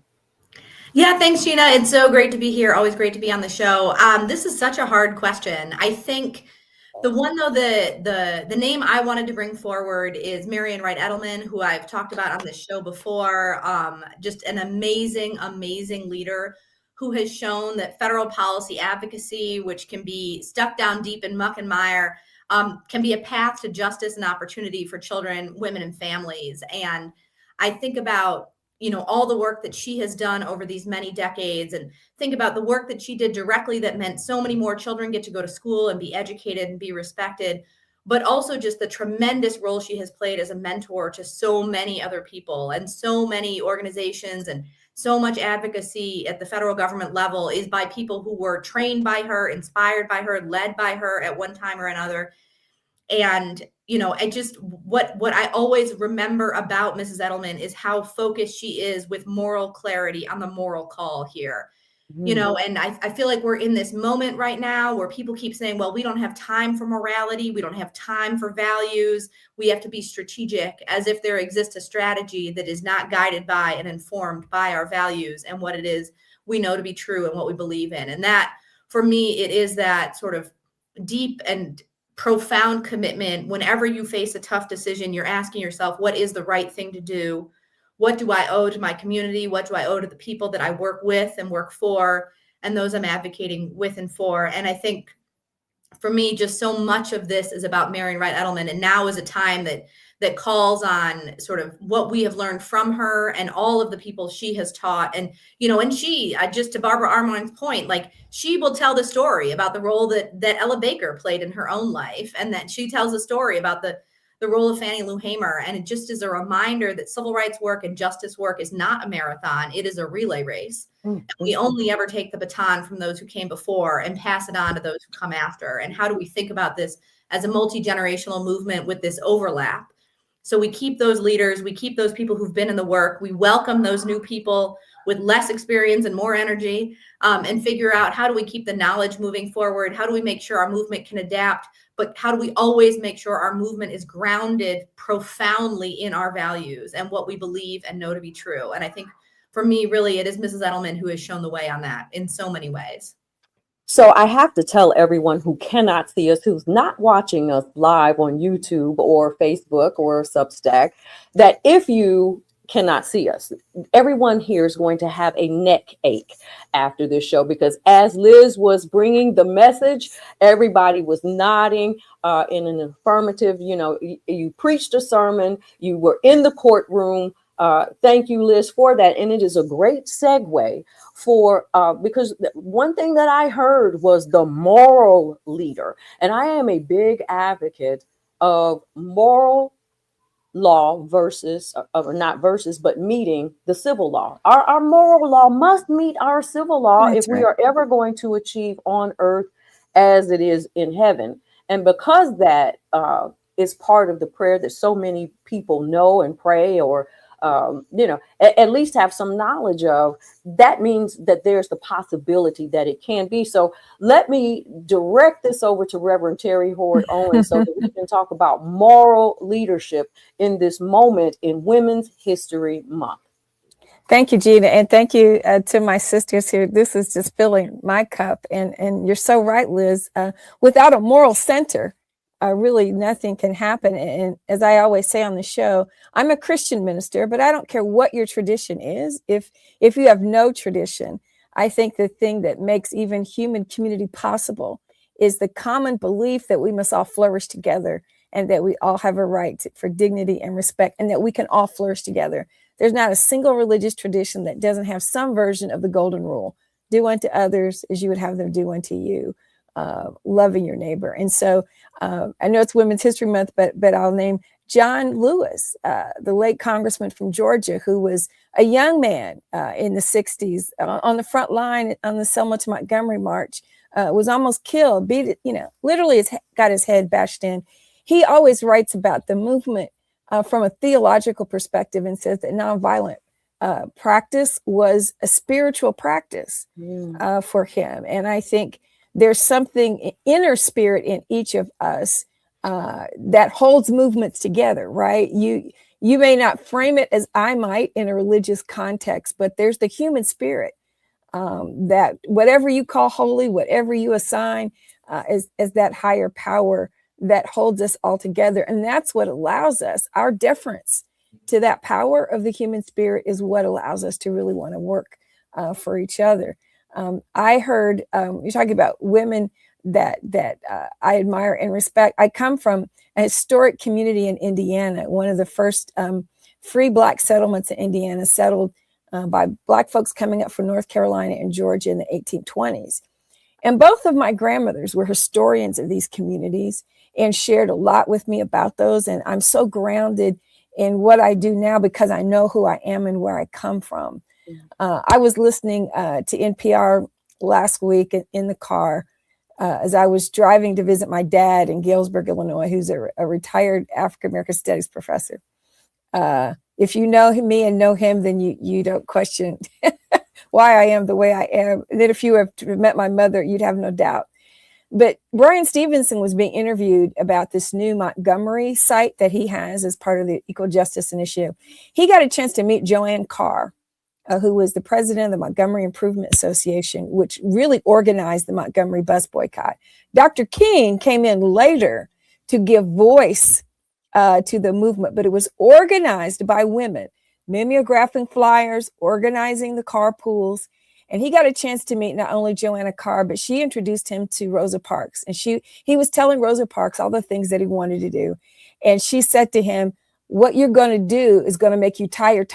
Yeah, thanks, Gina. It's so great to be here. Always great to be on the show. This is such a hard question. I think the one, though, the name I wanted to bring forward is Marian Wright Edelman, who I've talked about on this show before. Just an amazing, amazing leader who has shown that federal policy advocacy, which can be stuck down deep in muck and mire, can be a path to justice and opportunity for children, women, and families. And I think about, you know, all the work that she has done over these many decades, and think about the work that she did directly that meant so many more children get to go to school and be educated and be respected, but also just the tremendous role she has played as a mentor to so many other people and so many organizations, and so much advocacy at the federal government level is by people who were trained by her, inspired by her, led by her at one time or another. And, you know, I just, what I always remember about Mrs. Edelman is how focused she is with moral clarity on the moral call here. You know, and I feel like we're in this moment right now where people keep saying, well, we don't have time for morality. We don't have time for values. We have to be strategic, as if there exists a strategy that is not guided by and informed by our values and what it is we know to be true and what we believe in. And that, for me, it is that sort of deep and profound commitment. Whenever you face a tough decision, you're asking yourself, what is the right thing to do? What do I owe to my community? What do I owe to the people that I work with and work for, and those I'm advocating with and for? And I think for me, just so much of this is about Marian Wright Edelman. And now is a time that calls on sort of what we have learned from her and all of the people she has taught. And, you know, and she, just to Barbara Armstrong's point, like, she will tell the story about the role that Ella Baker played in her own life. And that she tells a story about the role of Fannie Lou Hamer. And it just is a reminder that civil rights work and justice work is not a marathon. It is a relay race. And we only ever take the baton from those who came before and pass it on to those who come after. And how do we think about this as a multi-generational movement with this overlap? So we keep those leaders, we keep those people who've been in the work, we welcome those new people with less experience and more energy, and figure out, how do we keep the knowledge moving forward? How do we make sure our movement can adapt? But how do we always make sure our movement is grounded profoundly in our values and what we believe and know to be true? And I think for me, really, it is Mrs. Edelman who has shown the way on that in so many ways. So I have to tell everyone who cannot see us, who's not watching us live on YouTube or Facebook or Substack, that if you cannot see us, everyone here is going to have a neck ache after this show, because as Liz was bringing the message, everybody was nodding in an affirmative. You know, you preached a sermon, you were in the courtroom. Thank you, Liz, for that. And it is a great segue for because one thing that I heard was the moral leader. And I am a big advocate of moral law versus, or not versus, but meeting the civil law. Our moral law must meet our civil law if we are ever going to achieve on earth as it is in heaven. And because that is part of the prayer that so many people know and pray, or at least have some knowledge of, that means that there's the possibility that it can be. So let me direct this over to Reverend Terry Hoard Owens so that we can talk about moral leadership in this moment in Women's History Month. Thank you, Gina. And thank you to my sisters here. This is just filling my cup. And you're so right, Liz. Without a moral center, really nothing can happen. And as I always say on the show, I'm a Christian minister, but I don't care what your tradition is. If you have no tradition, I think the thing that makes even human community possible is the common belief that we must all flourish together, and that we all have a right for dignity and respect, and that we can all flourish together. There's not a single religious tradition that doesn't have some version of the golden rule: do unto others as you would have them do unto you. Loving your neighbor. And so I know it's Women's History Month, but I'll name John Lewis, the late congressman from Georgia, who was a young man in the 60s on the front line on the Selma to Montgomery March, was almost killed, literally got his head bashed in. He always writes about the movement from a theological perspective and says that nonviolent practice was a spiritual practice for him. And I think there's something inner spirit in each of us that holds movements together, right? You may not frame it as I might in a religious context, but there's the human spirit that whatever you call holy, whatever you assign as that higher power that holds us all together. And that's what allows us, our deference to that power of the human spirit is what allows us to really want to work for each other. I heard you're talking about women that I admire and respect. I come from a historic community in Indiana, one of the first free Black settlements in Indiana, settled by Black folks coming up from North Carolina and Georgia in the 1820s. And both of my grandmothers were historians of these communities and shared a lot with me about those. And I'm so grounded in what I do now because I know who I am and where I come from. I was listening to NPR last week in the car as I was driving to visit my dad in Galesburg, Illinois, who's a retired African-American studies professor. If you know me and know him, then you don't question why I am the way I am. And then if you have met my mother, you'd have no doubt. But Brian Stevenson was being interviewed about this new Montgomery site that he has as part of the Equal Justice Initiative. He got a chance to meet Joanne Carr, who was the president of the Montgomery Improvement Association, which really organized the Montgomery bus boycott. Dr. King came in later to give voice to the movement, but it was organized by women, mimeographing flyers, organizing the carpools. And he got a chance to meet not only Joanna Carr, but she introduced him to Rosa Parks. And he was telling Rosa Parks all the things that he wanted to do. And she said to him, what you're going to do is going to make you tired,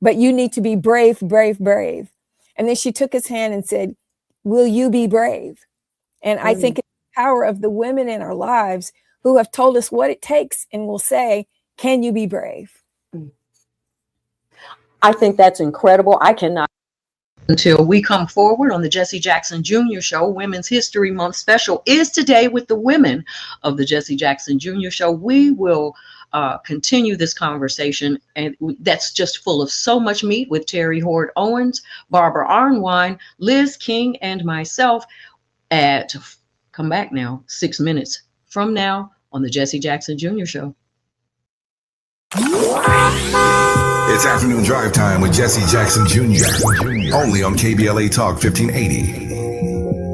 but you need to be brave. And then she took his hand and said, will you be brave? And I think it's the power of the women in our lives who have told us what it takes and will say, can you be brave? I think that's incredible. I cannot. Until we come forward on the Jesse Jackson Jr. Show, Women's History Month special is today with the women of the Jesse Jackson Jr. Show. We will continue this conversation, and that's just full of so much meat with Terry Hoard Owens, Barbara Arnwine, Liz King, and myself at, come back now, 6 minutes from now on the Jesse Jackson Jr. Show. It's afternoon drive time with Jesse Jackson Jr. Only on KBLA Talk 1580.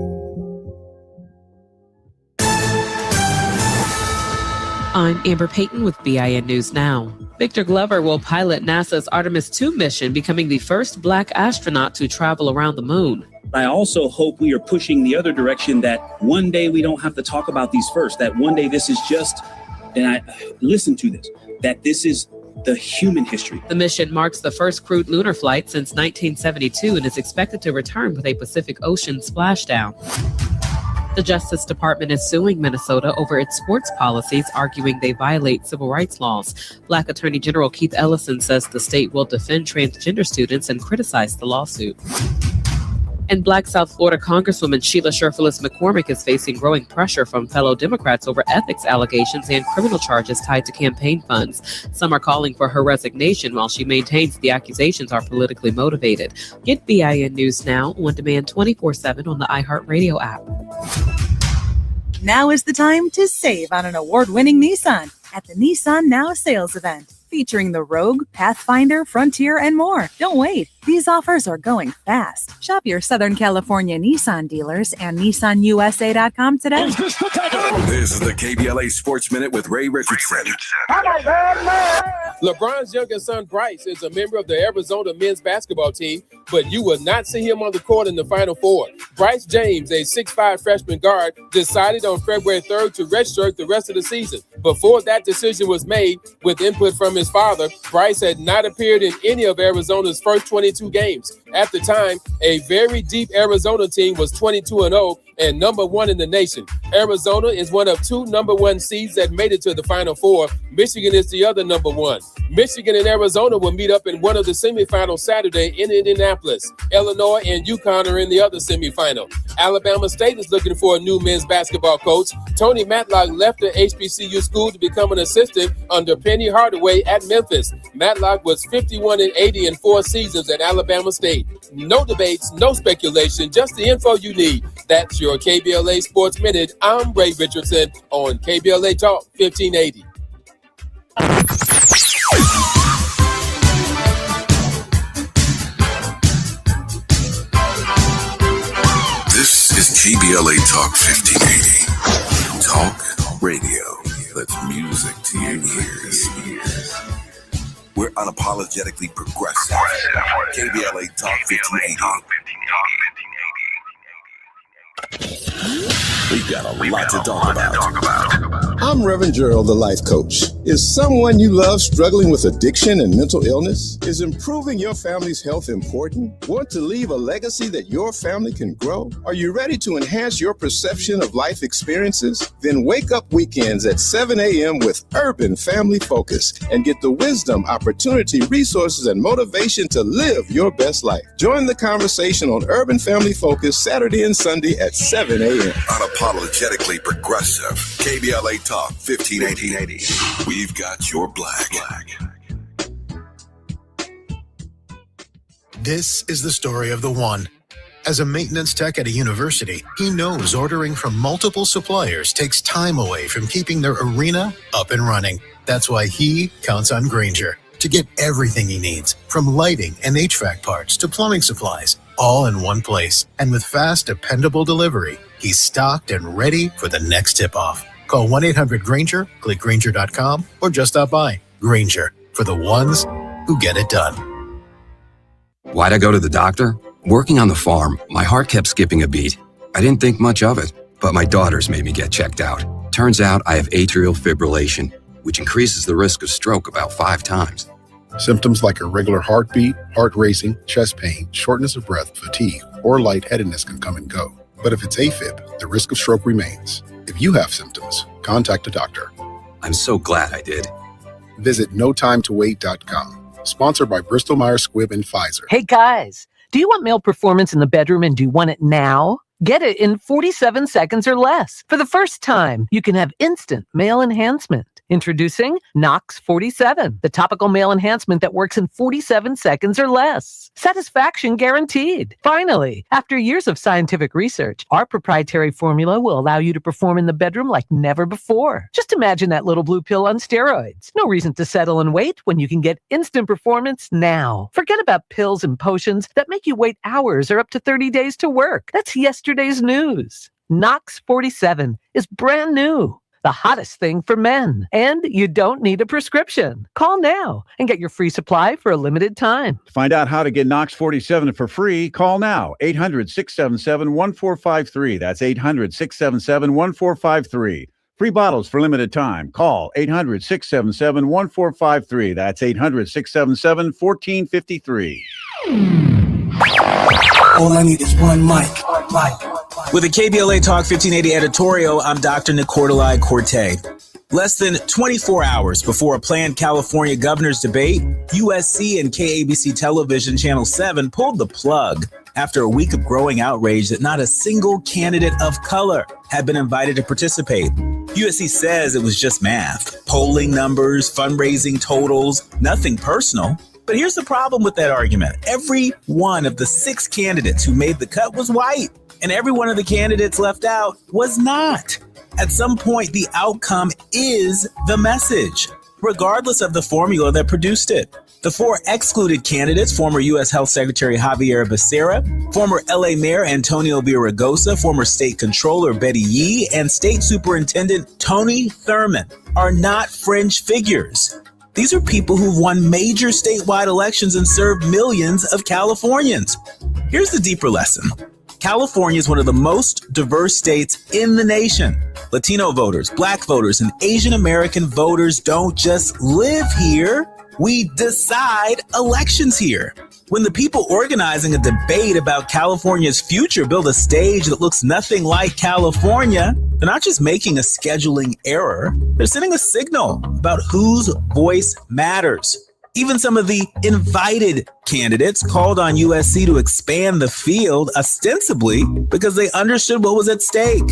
I'm Amber Payton with BIN News Now. Victor Glover will pilot NASA's Artemis II mission, becoming the first Black astronaut to travel around the moon. I also hope we are pushing the other direction, that one day we don't have to talk about these first, that one day this is just, and I listen to this, that this is the human history. The mission marks the first crewed lunar flight since 1972 and is expected to return with a Pacific Ocean splashdown. The Justice Department is suing Minnesota over its sports policies, arguing they violate civil rights laws. Black Attorney General Keith Ellison says the state will defend transgender students and criticize the lawsuit. And Black South Florida Congresswoman Sheila Sherfilis McCormick is facing growing pressure from fellow Democrats over ethics allegations and criminal charges tied to campaign funds. Some are calling for her resignation, while she maintains the accusations are politically motivated. Get BIN News Now on demand 24/7 on the iHeartRadio app. Now is the time to save on an award-winning Nissan at the Nissan Now sales event, featuring the Rogue, Pathfinder, Frontier, and more. Don't wait. These offers are going fast. Shop your Southern California Nissan dealers and NissanUSA.com today. This is the KBLA Sports Minute with Ray Richardson. LeBron's youngest son, Bryce, is a member of the Arizona men's basketball team, but you will not see him on the court in the Final Four. Bryce James, a 6'5" freshman guard, decided on February 3rd to redshirt the rest of the season. Before that decision was made, with input from his father, Bryce had not appeared in any of Arizona's first 22 games. At the time, a very deep Arizona team was 22-0 and number one in the nation. Arizona is one of two number one seeds that made it to the Final Four. Michigan is the other number one. Michigan and Arizona will meet up in one of the semifinals Saturday in Indianapolis. Illinois and UConn are in the other semifinal. Alabama State is looking for a new men's basketball coach. Tony Matlock left the HBCU school to become an assistant under Penny Hardaway at Memphis. Matlock was 51-80 in 4 seasons at Alabama State. No debates, no speculation, just the info you need. That's your KBLA Sports Minute. I'm Ray Richardson on KBLA Talk 1580. This is KBLA Talk 1580. Talk radio. That's music to your ears. We're unapologetically progressive. KBLA Talk 1580. We got a lot to talk about. I'm Reverend Gerald, the life coach. Is someone you love struggling with addiction and mental illness? Is improving your family's health important? Want to leave a legacy that your family can grow? Are you ready to enhance your perception of life experiences? Then wake up weekends at 7 a.m. with Urban Family Focus and get the wisdom, opportunity, resources, and motivation to live your best life. Join the conversation on Urban Family Focus Saturday and Sunday at 7 a.m. Unapologetically progressive. KBLA Talk 1580. We've got your black. This is the story of the one. As a maintenance tech at a university, he knows ordering from multiple suppliers takes time away from keeping their arena up and running. That's why he counts on Grainger to get everything he needs, from lighting and HVAC parts to plumbing supplies, all in one place. And with fast, dependable delivery, he's stocked and ready for the next tip-off. Call 1-800-GRAINGER, click Grainger.com, or just stop by. Grainger, for the ones who get it done. Why'd I go to the doctor? Working on the farm, my heart kept skipping a beat. I didn't think much of it, but my daughters made me get checked out. Turns out I have atrial fibrillation, which increases the risk of stroke about 5 times. Symptoms like irregular heartbeat, heart racing, chest pain, shortness of breath, fatigue, or lightheadedness can come and go. But if it's AFib, the risk of stroke remains. If you have symptoms, contact a doctor. I'm so glad I did. Visit notimetowait.com. Sponsored by Bristol Myers Squibb and Pfizer. Hey guys, do you want male performance in the bedroom and do you want it now? Get it in 47 seconds or less. For the first time, you can have instant male enhancement. Introducing Nox 47, the topical male enhancement that works in 47 seconds or less. Satisfaction guaranteed. Finally, after years of scientific research, our proprietary formula will allow you to perform in the bedroom like never before. Just imagine that little blue pill on steroids. No reason to settle and wait when you can get instant performance now. Forget about pills and potions that make you wait hours or up to 30 days to work. That's yesterday's news. Nox 47 is brand new. the hottest thing for men. And you don't need a prescription. Call now and get your free supply for a limited time. To find out how to get Knox 47 for free, call now. 800-677-1453. That's 800-677-1453. Free bottles for limited time. Call 800-677-1453. That's 800-677-1453. All I need is one mic. With a KBLA Talk 1580 editorial, I'm Dr. Nicordelai Corte. Less than 24 hours before a planned California governor's debate, USC and KABC Television Channel 7 pulled the plug after a week of growing outrage that not a single candidate of color had been invited to participate. USC says it was just math, polling numbers, fundraising totals, nothing personal. But here's the problem with that argument. Every one of the 6 candidates who made the cut was white, and every one of the candidates left out was not. At some point, the outcome is the message, regardless of the formula that produced it. The 4 excluded candidates, former U.S. Health Secretary Javier Becerra, former L.A. Mayor Antonio Villaraigosa, former State Controller Betty Yee, and State Superintendent Tony Thurmond, are not fringe figures. These are people who've won major statewide elections and served millions of Californians. Here's the deeper lesson. California is one of the most diverse states in the nation. Latino voters, Black voters, and Asian American voters don't just live here. We decide elections here. When the people organizing a debate about California's future build a stage that looks nothing like California, they're not just making a scheduling error, they're sending a signal about whose voice matters. Even some of the invited candidates called on USC to expand the field, ostensibly because they understood what was at stake.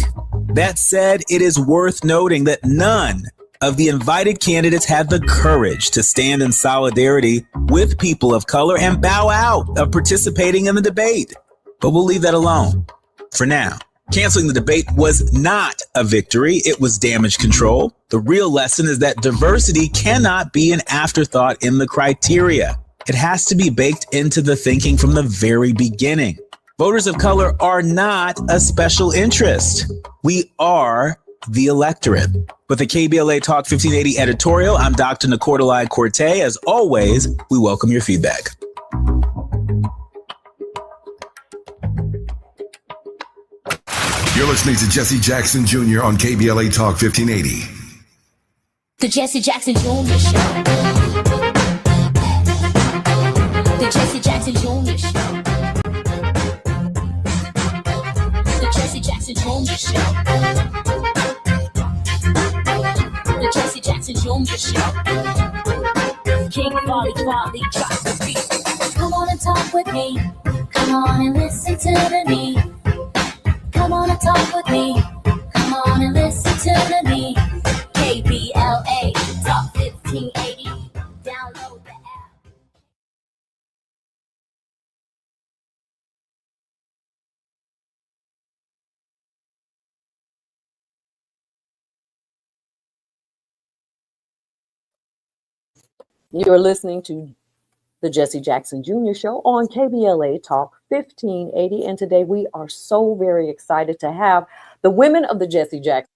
That said, it is worth noting that none of the invited candidates had the courage to stand in solidarity with people of color and bow out of participating in the debate. But we'll leave that alone for now. Canceling the debate was not a victory. It was damage control. The real lesson is that diversity cannot be an afterthought in the criteria. It has to be baked into the thinking from the very beginning. Voters of color are not a special interest. We are the electorate. With the KBLA Talk 1580 editorial, I'm Dr. Nicordelai Corte. As always, we welcome your feedback. You're listening to Jesse Jackson Jr. on KBLA Talk 1580. The Jesse Jackson Jr. Show. The Jesse Jackson Jr. Show. The Jesse Jackson Jr. Show. The Jesse Jackson Jr. Show. King Volley drops the beat. Come on and talk with me. Come on and listen to me. Come on and talk with me. Come on and listen to me. KBLA Talk 1580. Download the app. You're listening to the Jesse Jackson Jr. Show on KBLA Talk 1580. And today we are so very excited to have the women of the Jesse Jackson.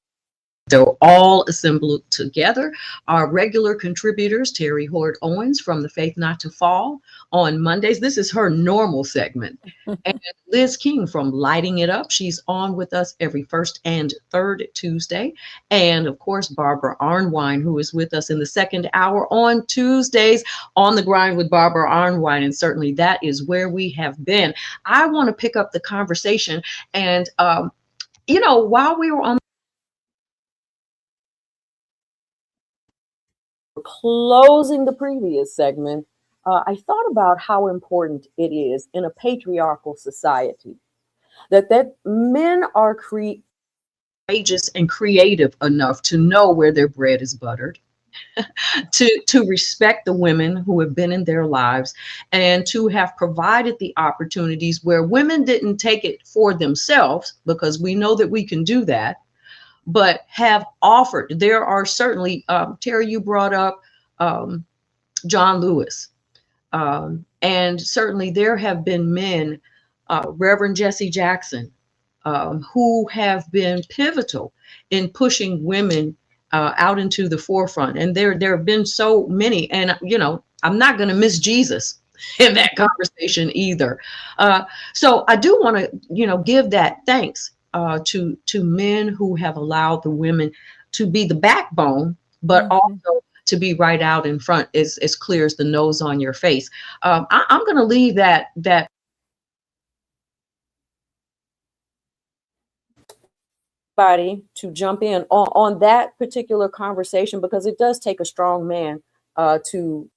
They're all assembled together. Our regular contributors, Terry Hort Owens from The Faith Not to Fall on Mondays. This is her normal segment. And Liz King from Lighting It Up. She's on with us every first and third Tuesday. And of course, Barbara Arnwine, who is with us in the second hour on Tuesdays on the Grind with Barbara Arnwine. And certainly that is where we have been. I want to pick up the conversation. And, while we were on closing the previous segment, I thought about how important it is in a patriarchal society that men are courageous and creative enough to know where their bread is buttered, to respect the women who have been in their lives, and to have provided the opportunities where women didn't take it for themselves, because we know that we can do that, but have offered. There are certainly, Terry, you brought up John Lewis. And certainly there have been men, Reverend Jesse Jackson, who have been pivotal in pushing women out into the forefront. And there have been so many, and I'm not going to miss Jesus in that conversation either. So I do want to, give that thanks to men who have allowed the women to be the backbone, but also to be right out in front, as clear as the nose on your face. I'm going to leave that to jump in on that particular conversation, because it does take a strong man to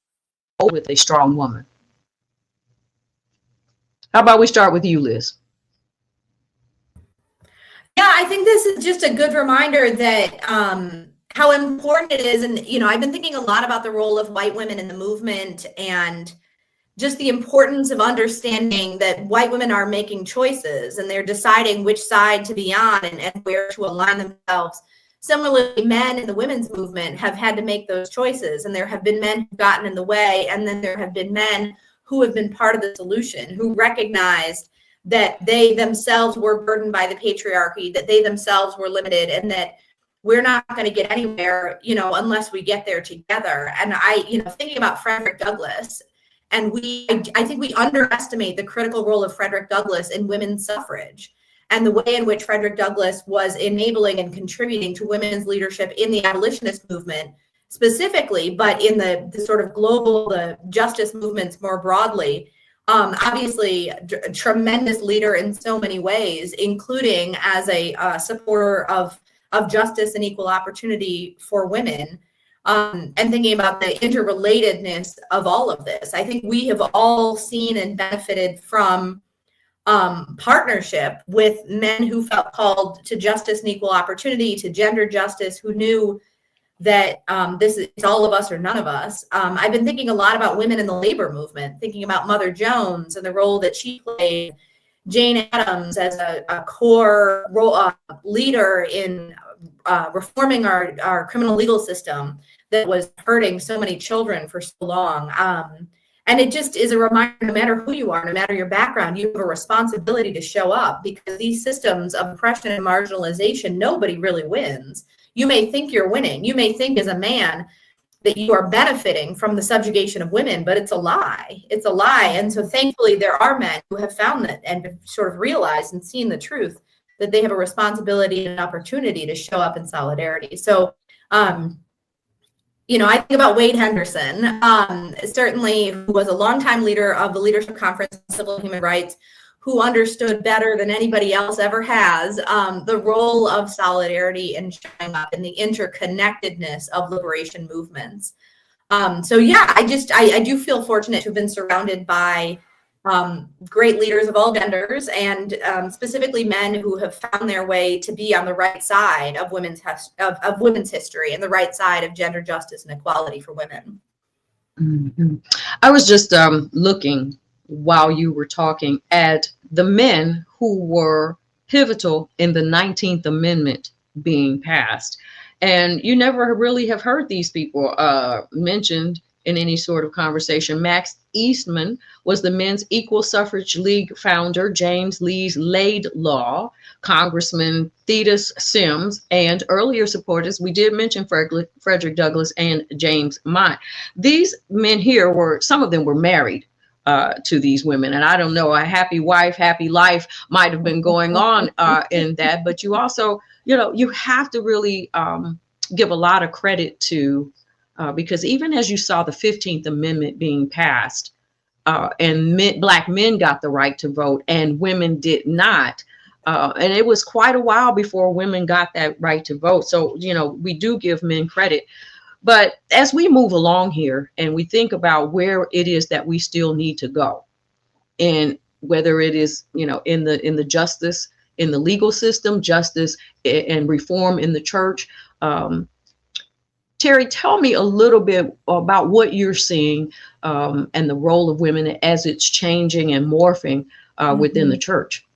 with a strong woman. How about we start with you, Liz? Yeah, I think this is just a good reminder that how important it is. And, I've been thinking a lot about the role of white women in the movement, and just the importance of understanding that white women are making choices and they're deciding which side to be on and where to align themselves. Similarly, men in the women's movement have had to make those choices, and there have been men who've gotten in the way, and then there have been men who have been part of the solution, who recognized that they themselves were burdened by the patriarchy, that they themselves were limited, and that we're not going to get anywhere, unless we get there together. And thinking about Frederick Douglass, and I think we underestimate the critical role of Frederick Douglass in women's suffrage, and the way in which Frederick Douglass was enabling and contributing to women's leadership in the abolitionist movement specifically, but in the sort of global, the justice movements more broadly. Obviously, a tremendous leader in so many ways, including as a supporter of justice and equal opportunity for women. And thinking about the interrelatedness of all of this, I think we have all seen and benefited from partnership with men who felt called to justice and equal opportunity, to gender justice, who knew that this is all of us or none of us. I've been thinking a lot about women in the labor movement, thinking about Mother Jones and the role that she played, Jane Addams as a core leader in reforming our criminal legal system that was hurting so many children for so long. And it just is a reminder, no matter who you are, no matter your background, you have a responsibility to show up, because these systems of oppression and marginalization, nobody really wins. You may think you're winning. You may think as a man that you are benefiting from the subjugation of women, but it's a lie. It's a lie. And so thankfully there are men who have found that and have sort of realized and seen the truth that they have a responsibility and an opportunity to show up in solidarity. So, I think about Wade Henderson, certainly who was a longtime leader of the Leadership Conference on Civil and Human Rights, who understood better than anybody else ever has the role of solidarity and showing up in the interconnectedness of liberation movements. So yeah, I do feel fortunate to have been surrounded by great leaders of all genders, and specifically men who have found their way to be on the right side of women's history and the right side of gender justice and equality for women. Mm-hmm. I was just looking while you were talking at the men who were pivotal in the 19th Amendment being passed. And you never really have heard these people mentioned in any sort of conversation. Max Eastman was the Men's Equal Suffrage League founder, James Lee's Laidlaw, Congressman Thetis Sims, and earlier supporters, we did mention Frederick Douglass and James Mott. These men here some of them were married to these women. And I don't know, a happy wife, happy life might have been going on in that, but you also, you have to really give a lot of credit to, because even as you saw the 15th Amendment being passed, and Black men got the right to vote and women did not, and it was quite a while before women got that right to vote. So, we do give men credit. But as we move along here and we think about where it is that we still need to go, and whether it is, in the justice, in the legal system, justice and reform in the church, Terry, tell me a little bit about what you're seeing and the role of women as it's changing and morphing within the church.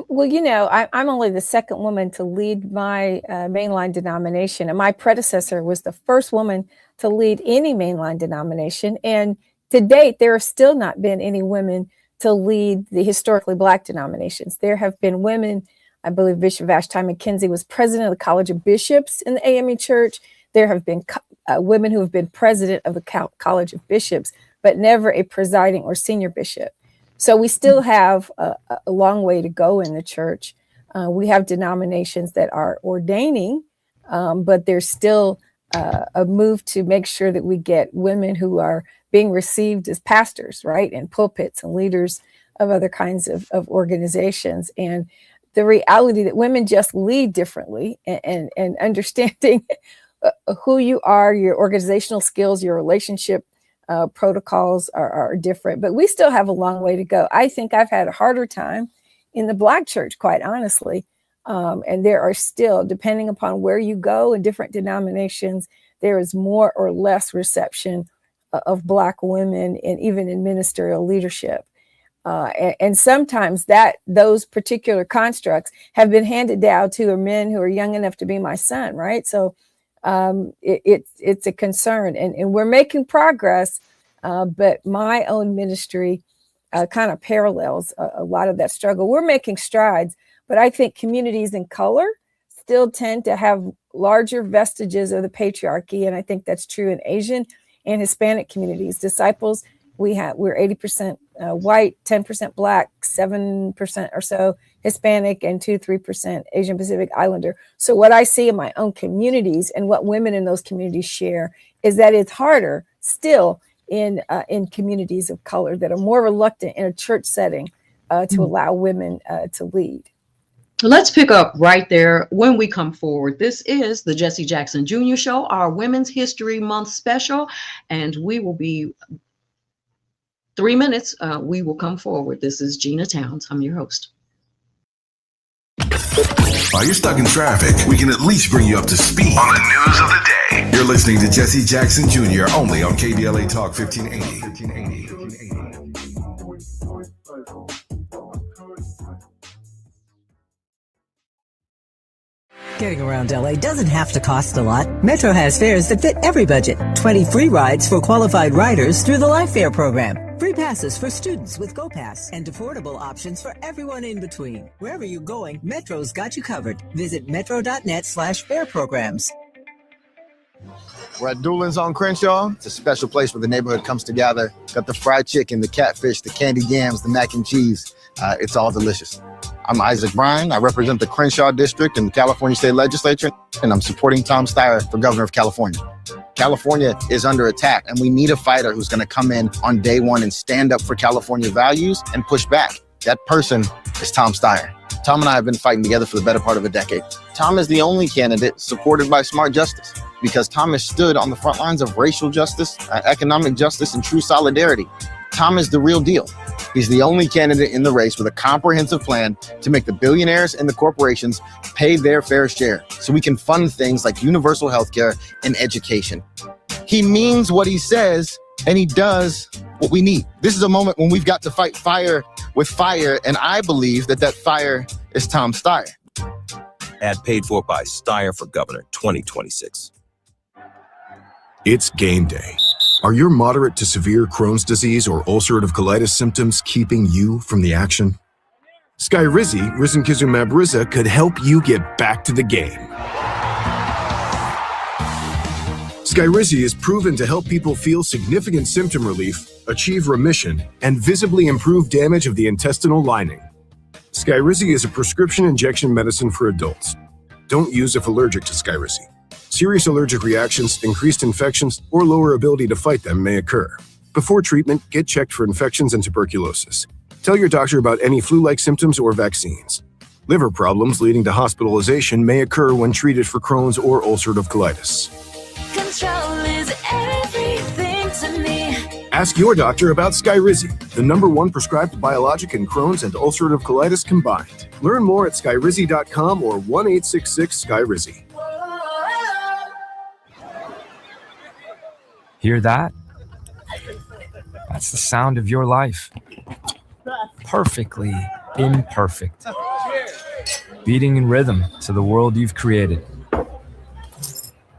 Well, I'm only the second woman to lead my mainline denomination, and my predecessor was the first woman to lead any mainline denomination. And to date, there have still not been any women to lead the historically Black denominations. There have been women I believe Bishop Vashti McKenzie was president of the College of Bishops in the AME Church. There have been women who have been president of the College of Bishops, but never a presiding or senior bishop. So we still have a long way to go in the church. We have denominations that are ordaining, but there's still a move to make sure that we get women who are being received as pastors, right, and pulpits and leaders of other kinds of organizations. And the reality that women just lead differently, and understanding who you are, your organizational skills, your relationship protocols are different, but we still have a long way to go. I think I've had a harder time in the Black church, quite honestly. And there are still, depending upon where you go in different denominations, there is more or less reception of Black women, and even in ministerial leadership. And sometimes those particular constructs have been handed down to men who are young enough to be my son, right? So it's a concern, and we're making progress, but my own ministry kind of parallels a lot of that struggle. We're making strides, but I think communities in color still tend to have larger vestiges of the patriarchy, and I think that's true in Asian and Hispanic communities. Disciples, we're 80% white, 10% Black, 7% or so Hispanic, and 2-3% Asian Pacific Islander. So what I see in my own communities and what women in those communities share is that it's harder still in communities of color that are more reluctant in a church setting to allow women to lead. Let's pick up right there when we come forward. This is the Jesse Jackson Jr. Show, our Women's History Month special, and we will be 3 minutes. We will come forward. This is Gina Towns. I'm your host. While you're stuck in traffic, we can at least bring you up to speed on the news of the day. You're listening to Jesse Jackson Jr. only on KBLA Talk 1580. Getting around LA doesn't have to cost a lot. Metro has fares that fit every budget. 20 free rides for qualified riders through the Life Fare program. Free passes for students with GoPass, and affordable options for everyone in between. Wherever you're going, Metro's got you covered. Visit metro.net/fare programs. We're at Doolin's on Crenshaw. It's a special place where the neighborhood comes together. Got the fried chicken, the catfish, the candied yams, the mac and cheese. It's all delicious. I'm Isaac Bryan. I represent the Crenshaw District in the California State Legislature, and I'm supporting Tom Steyer for governor of California. California is under attack, and we need a fighter who's going to come in on day one and stand up for California values and push back. That person is Tom Steyer. Tom and I have been fighting together for the better part of a decade. Tom is the only candidate supported by Smart Justice, because Tom has stood on the front lines of racial justice, economic justice, and true solidarity. Tom is the real deal. He's the only candidate in the race with a comprehensive plan to make the billionaires and the corporations pay their fair share so we can fund things like universal health care and education. He means what he says, and he does what we need. This is a moment when we've got to fight fire with fire, and I believe that fire is Tom Steyer. Ad paid for by Steyer for Governor 2026. It's game day. Are your moderate to severe Crohn's disease or ulcerative colitis symptoms keeping you from the action? Skyrizi, risankizumab Riza, could help you get back to the game. Skyrizi is proven to help people feel significant symptom relief, achieve remission, and visibly improve damage of the intestinal lining. Skyrizi is a prescription injection medicine for adults. Don't use if allergic to Skyrizi. Serious allergic reactions, increased infections, or lower ability to fight them may occur. Before treatment, get checked for infections and tuberculosis. Tell your doctor about any flu-like symptoms or vaccines. Liver problems leading to hospitalization may occur when treated for Crohn's or ulcerative colitis. Control is everything to me. Ask your doctor about Skyrizi, the #1 prescribed biologic in Crohn's and ulcerative colitis combined. Learn more at skyrizi.com or 1-866-SKYRIZI. Hear that? That's the sound of your life. Perfectly imperfect. Beating in rhythm to the world you've created.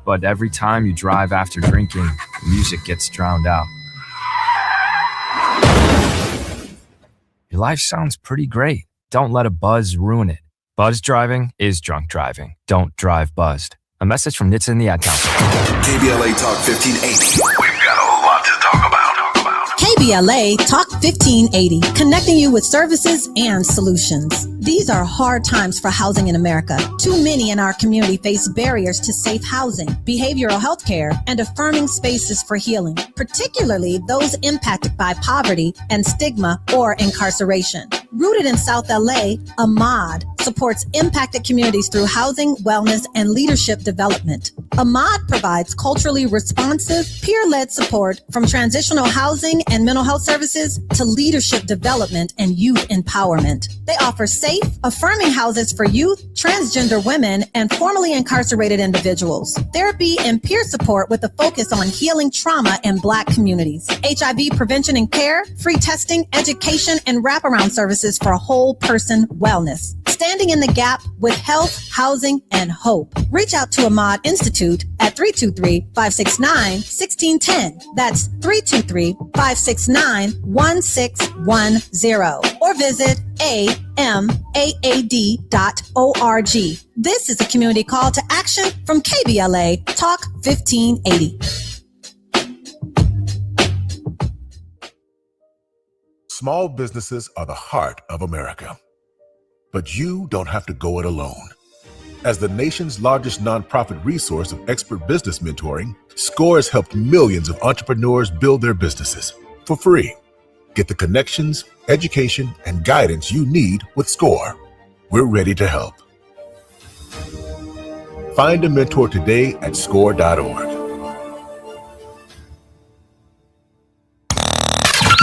But every time you drive after drinking, the music gets drowned out. Your life sounds pretty great. Don't let a buzz ruin it. Buzzed driving is drunk driving. Don't drive buzzed. A message from NHTSA and the Ad Council. KBLA Talk 1580. We've got a lot to talk about. KBLA Talk 1580, connecting you with services and solutions. These are hard times for housing in America. Too many in our community face barriers to safe housing, behavioral health care, and affirming spaces for healing, particularly those impacted by poverty and stigma or incarceration. Rooted in South LA, Ahmad supports impacted communities through housing, wellness, and leadership development. Ahmad provides culturally responsive, peer-led support from transitional housing and mental health services to leadership development and youth empowerment. They offer safe, affirming houses for youth, transgender women, and formerly incarcerated individuals. Therapy and peer support with a focus on healing trauma in Black communities. HIV prevention and care, free testing, education, and wraparound services for whole person wellness. Standing in the gap with health, housing, and hope. Reach out to Ahmad Institute at 323-569-1610. That's 323-569-1610. Or visit amaad.org. This is a community call to action from KBLA Talk 1580. Small businesses are the heart of America. But you don't have to go it alone. As the nation's largest nonprofit resource of expert business mentoring, SCORE has helped millions of entrepreneurs build their businesses for free. Get the connections, education, and guidance you need with SCORE. We're ready to help. Find a mentor today at score.org.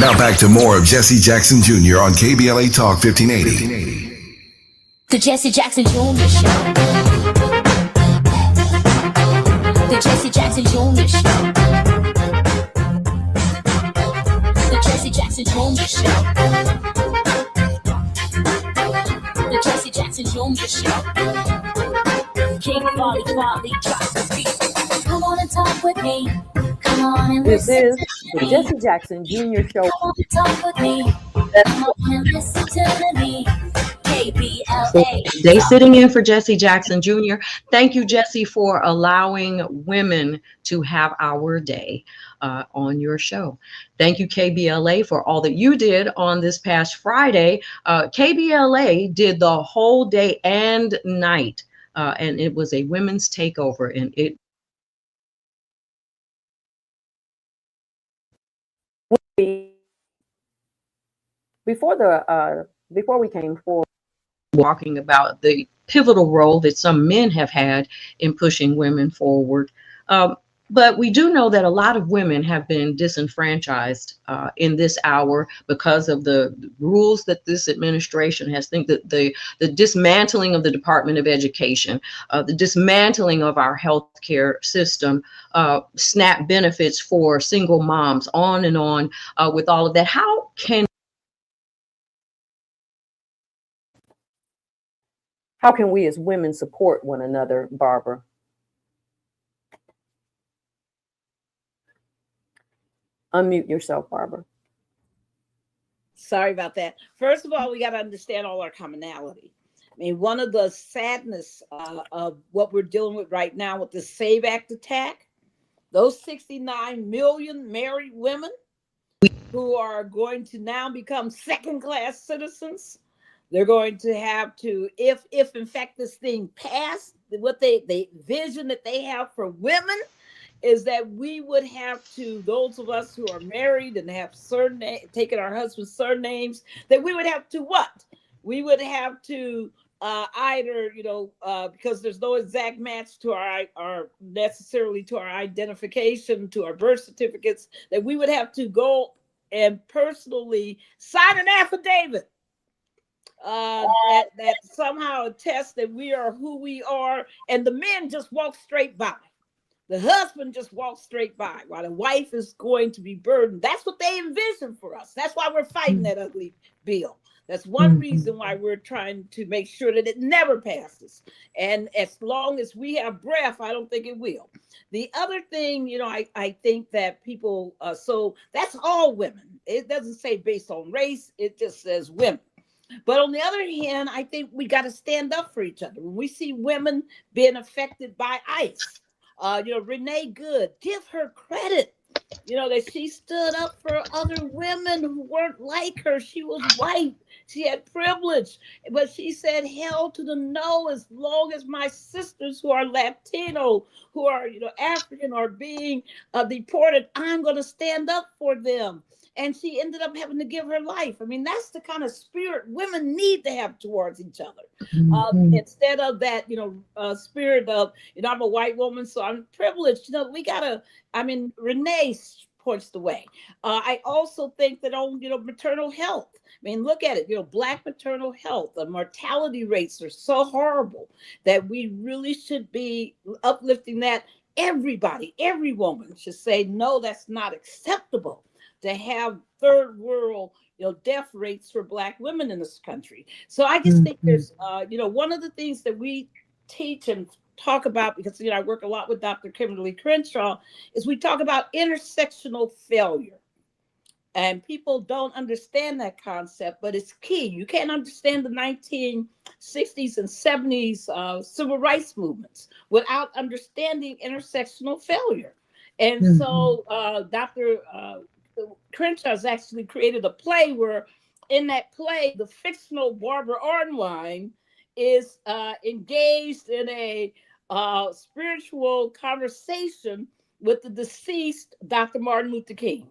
Now back to more of Jesse Jackson Jr. on KBLA Talk 1580. The Jesse Jackson Jr. Show. The Jesse Jackson Jr. Show. The Jesse Jackson Jr. Show. The Jesse Jackson Jr. Show. King Quality drops the beat. Come on and talk with me. Come on and This listen is to the me. Jesse Jackson Jr. Show. Come on and talk with me. Come on and listen to me. KBLA. Day sitting in for Jesse Jackson Jr. Thank you, Jesse, for allowing women to have our day on your show. Thank you, KBLA, for all that you did on this past Friday. KBLA did the whole day and night, and it was a women's takeover, and it before we came forward, talking about the pivotal role that some men have had in pushing women forward. But we do know that a lot of women have been disenfranchised in this hour because of the rules that this administration has. Think that the dismantling of the Department of Education, the dismantling of our healthcare system, SNAP benefits for single moms, on and on with all of that. How can we as women support one another, Barbara? Unmute yourself, Barbara. Sorry about that. First of all, we got to understand all our commonality. I mean, one of the sadness of what we're dealing with right now with the SAVE Act attack, those 69 million married women who are going to now become second-class citizens. They're going to have to, if in fact this thing passed, what the vision that they have for women is that we would have to, those of us who are married and have taken our husband's surnames, that we would have to what? We would have to either, because there's no exact match to our necessarily to our identification, to our birth certificates, that we would have to go and personally sign an affidavit that somehow attests that we are who we are, and the men just walk straight by. The husband just walks straight by while the wife is going to be burdened. That's what they envision for us. That's why we're fighting that ugly bill. That's one reason why we're trying to make sure that it never passes. And as long as we have breath, I don't think it will. The other thing, I think that people, so that's all women. It doesn't say based on race. It just says women. But on the other hand, I think we got to stand up for each other. When we see women being affected by ICE, Renee Good, give her credit. That she stood up for other women who weren't like her. She was white. She had privilege. But she said, hell to the no, as long as my sisters who are Latino, who are, African, are being deported, I'm going to stand up for them. And she ended up having to give her life. I mean, that's the kind of spirit women need to have towards each other. Instead of that, spirit of, I'm a white woman, so I'm privileged. We gotta, Renee points the way. I also think that on, maternal health. Look at it, Black maternal health, the mortality rates are so horrible that we really should be uplifting that. Everybody, every woman should say, no, that's not acceptable to have third world, death rates for Black women in this country. So I just think there's, one of the things that we teach and talk about, because, I work a lot with Dr. Kimberly Crenshaw, is we talk about intersectional failure. And people don't understand that concept, but it's key. You can't understand the 1960s and 70s civil rights movements without understanding intersectional failure. And so Dr. Crenshaw has actually created a play where, in that play, the fictional Barbara Arnwine is engaged in a spiritual conversation with the deceased Dr. Martin Luther King.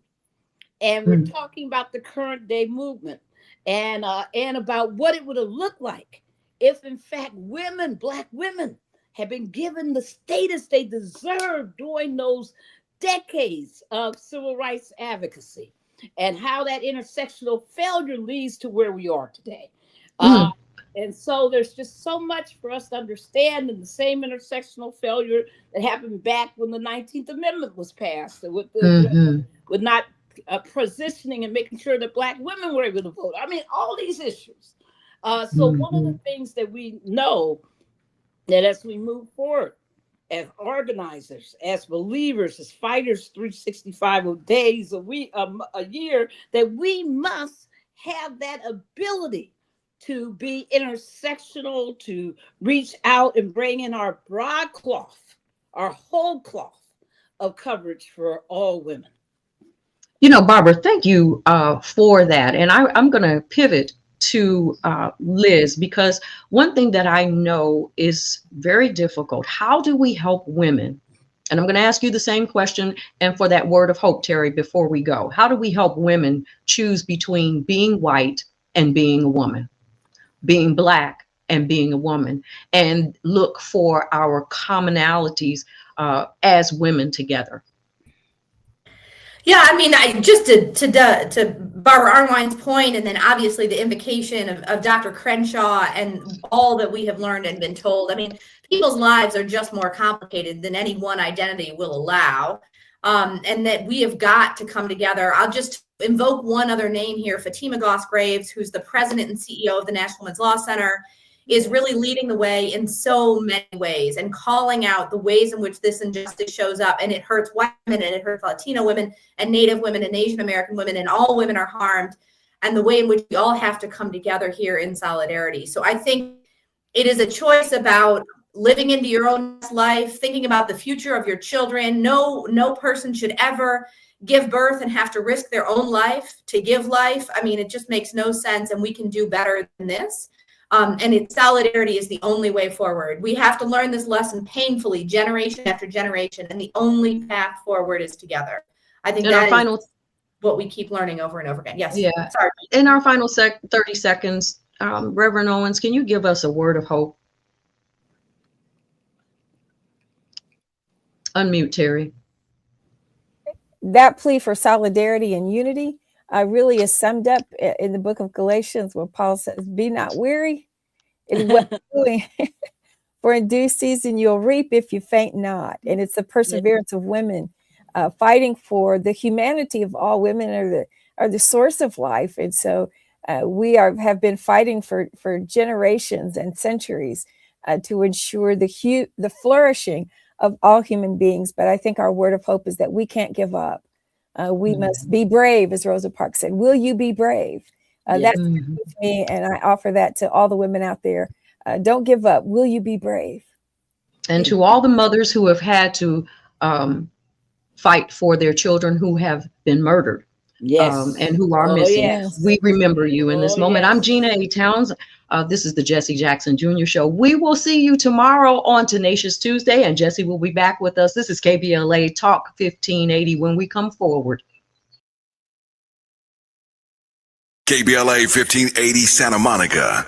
And we're talking about the current day movement and about what it would have looked like if, in fact, Black women, had been given the status they deserved during those decades of civil rights advocacy, and how that intersectional failure leads to where we are today. And so there's just so much for us to understand in the same intersectional failure that happened back when the 19th Amendment was passed, with not positioning and making sure that Black women were able to vote. All these issues. So one of the things that we know that as we move forward, as organizers, as believers, as fighters, 365 days a year, that we must have that ability to be intersectional, to reach out and bring in our broad cloth, our whole cloth of coverage for all women. Barbara, thank you for that. And I'm going to pivot to Liz, because one thing that I know is very difficult. How do we help women? And I'm going to ask you the same question, and for that word of hope, Terry, before we go. How do we help women choose between being white and being a woman, being Black and being a woman, and look for our commonalities as women together? Yeah, just to Barbara Arnwine's point, and then obviously the invocation of Dr. Crenshaw and all that we have learned and been told. People's lives are just more complicated than any one identity will allow, and that we have got to come together. I'll just invoke one other name here. Fatima Goss-Graves, who's the president and CEO of the National Women's Law Center, is really leading the way in so many ways and calling out the ways in which this injustice shows up. And it hurts white women, and it hurts Latino women and Native women and Asian American women, and all women are harmed, and the way in which we all have to come together here in solidarity. So I think it is a choice about living into your own life, thinking about the future of your children. No person should ever give birth and have to risk their own life to give life. It just makes no sense, and we can do better than this. And solidarity is the only way forward. We have to learn this lesson painfully, generation after generation, and the only path forward is together. I think that is what we keep learning over and over again. Yes. Yeah. Sorry. In our final 30 seconds, Reverend Owens, can you give us a word of hope? Unmute, Terry. That plea for solidarity and unity really is summed up in the book of Galatians, where Paul says, be not weary in well doing, for in due season you'll reap if you faint not. And it's the perseverance of women fighting for the humanity of all women are the source of life. And so we have been fighting for generations and centuries to ensure the flourishing of all human beings. But I think our word of hope is that we can't give up. We must be brave, as Rosa Parks said. Will you be brave? That's with me, and I offer that to all the women out there. Don't give up. Will you be brave? And to all the mothers who have had to fight for their children who have been murdered. Yes. And who are missing. We remember you in this moment. I'm Gina A. Towns. This is the Jesse Jackson Jr. Show. We will see you tomorrow on Tenacious Tuesday, and Jesse will be back with us. This is KBLA Talk 1580 when we come forward. KBLA 1580 Santa Monica.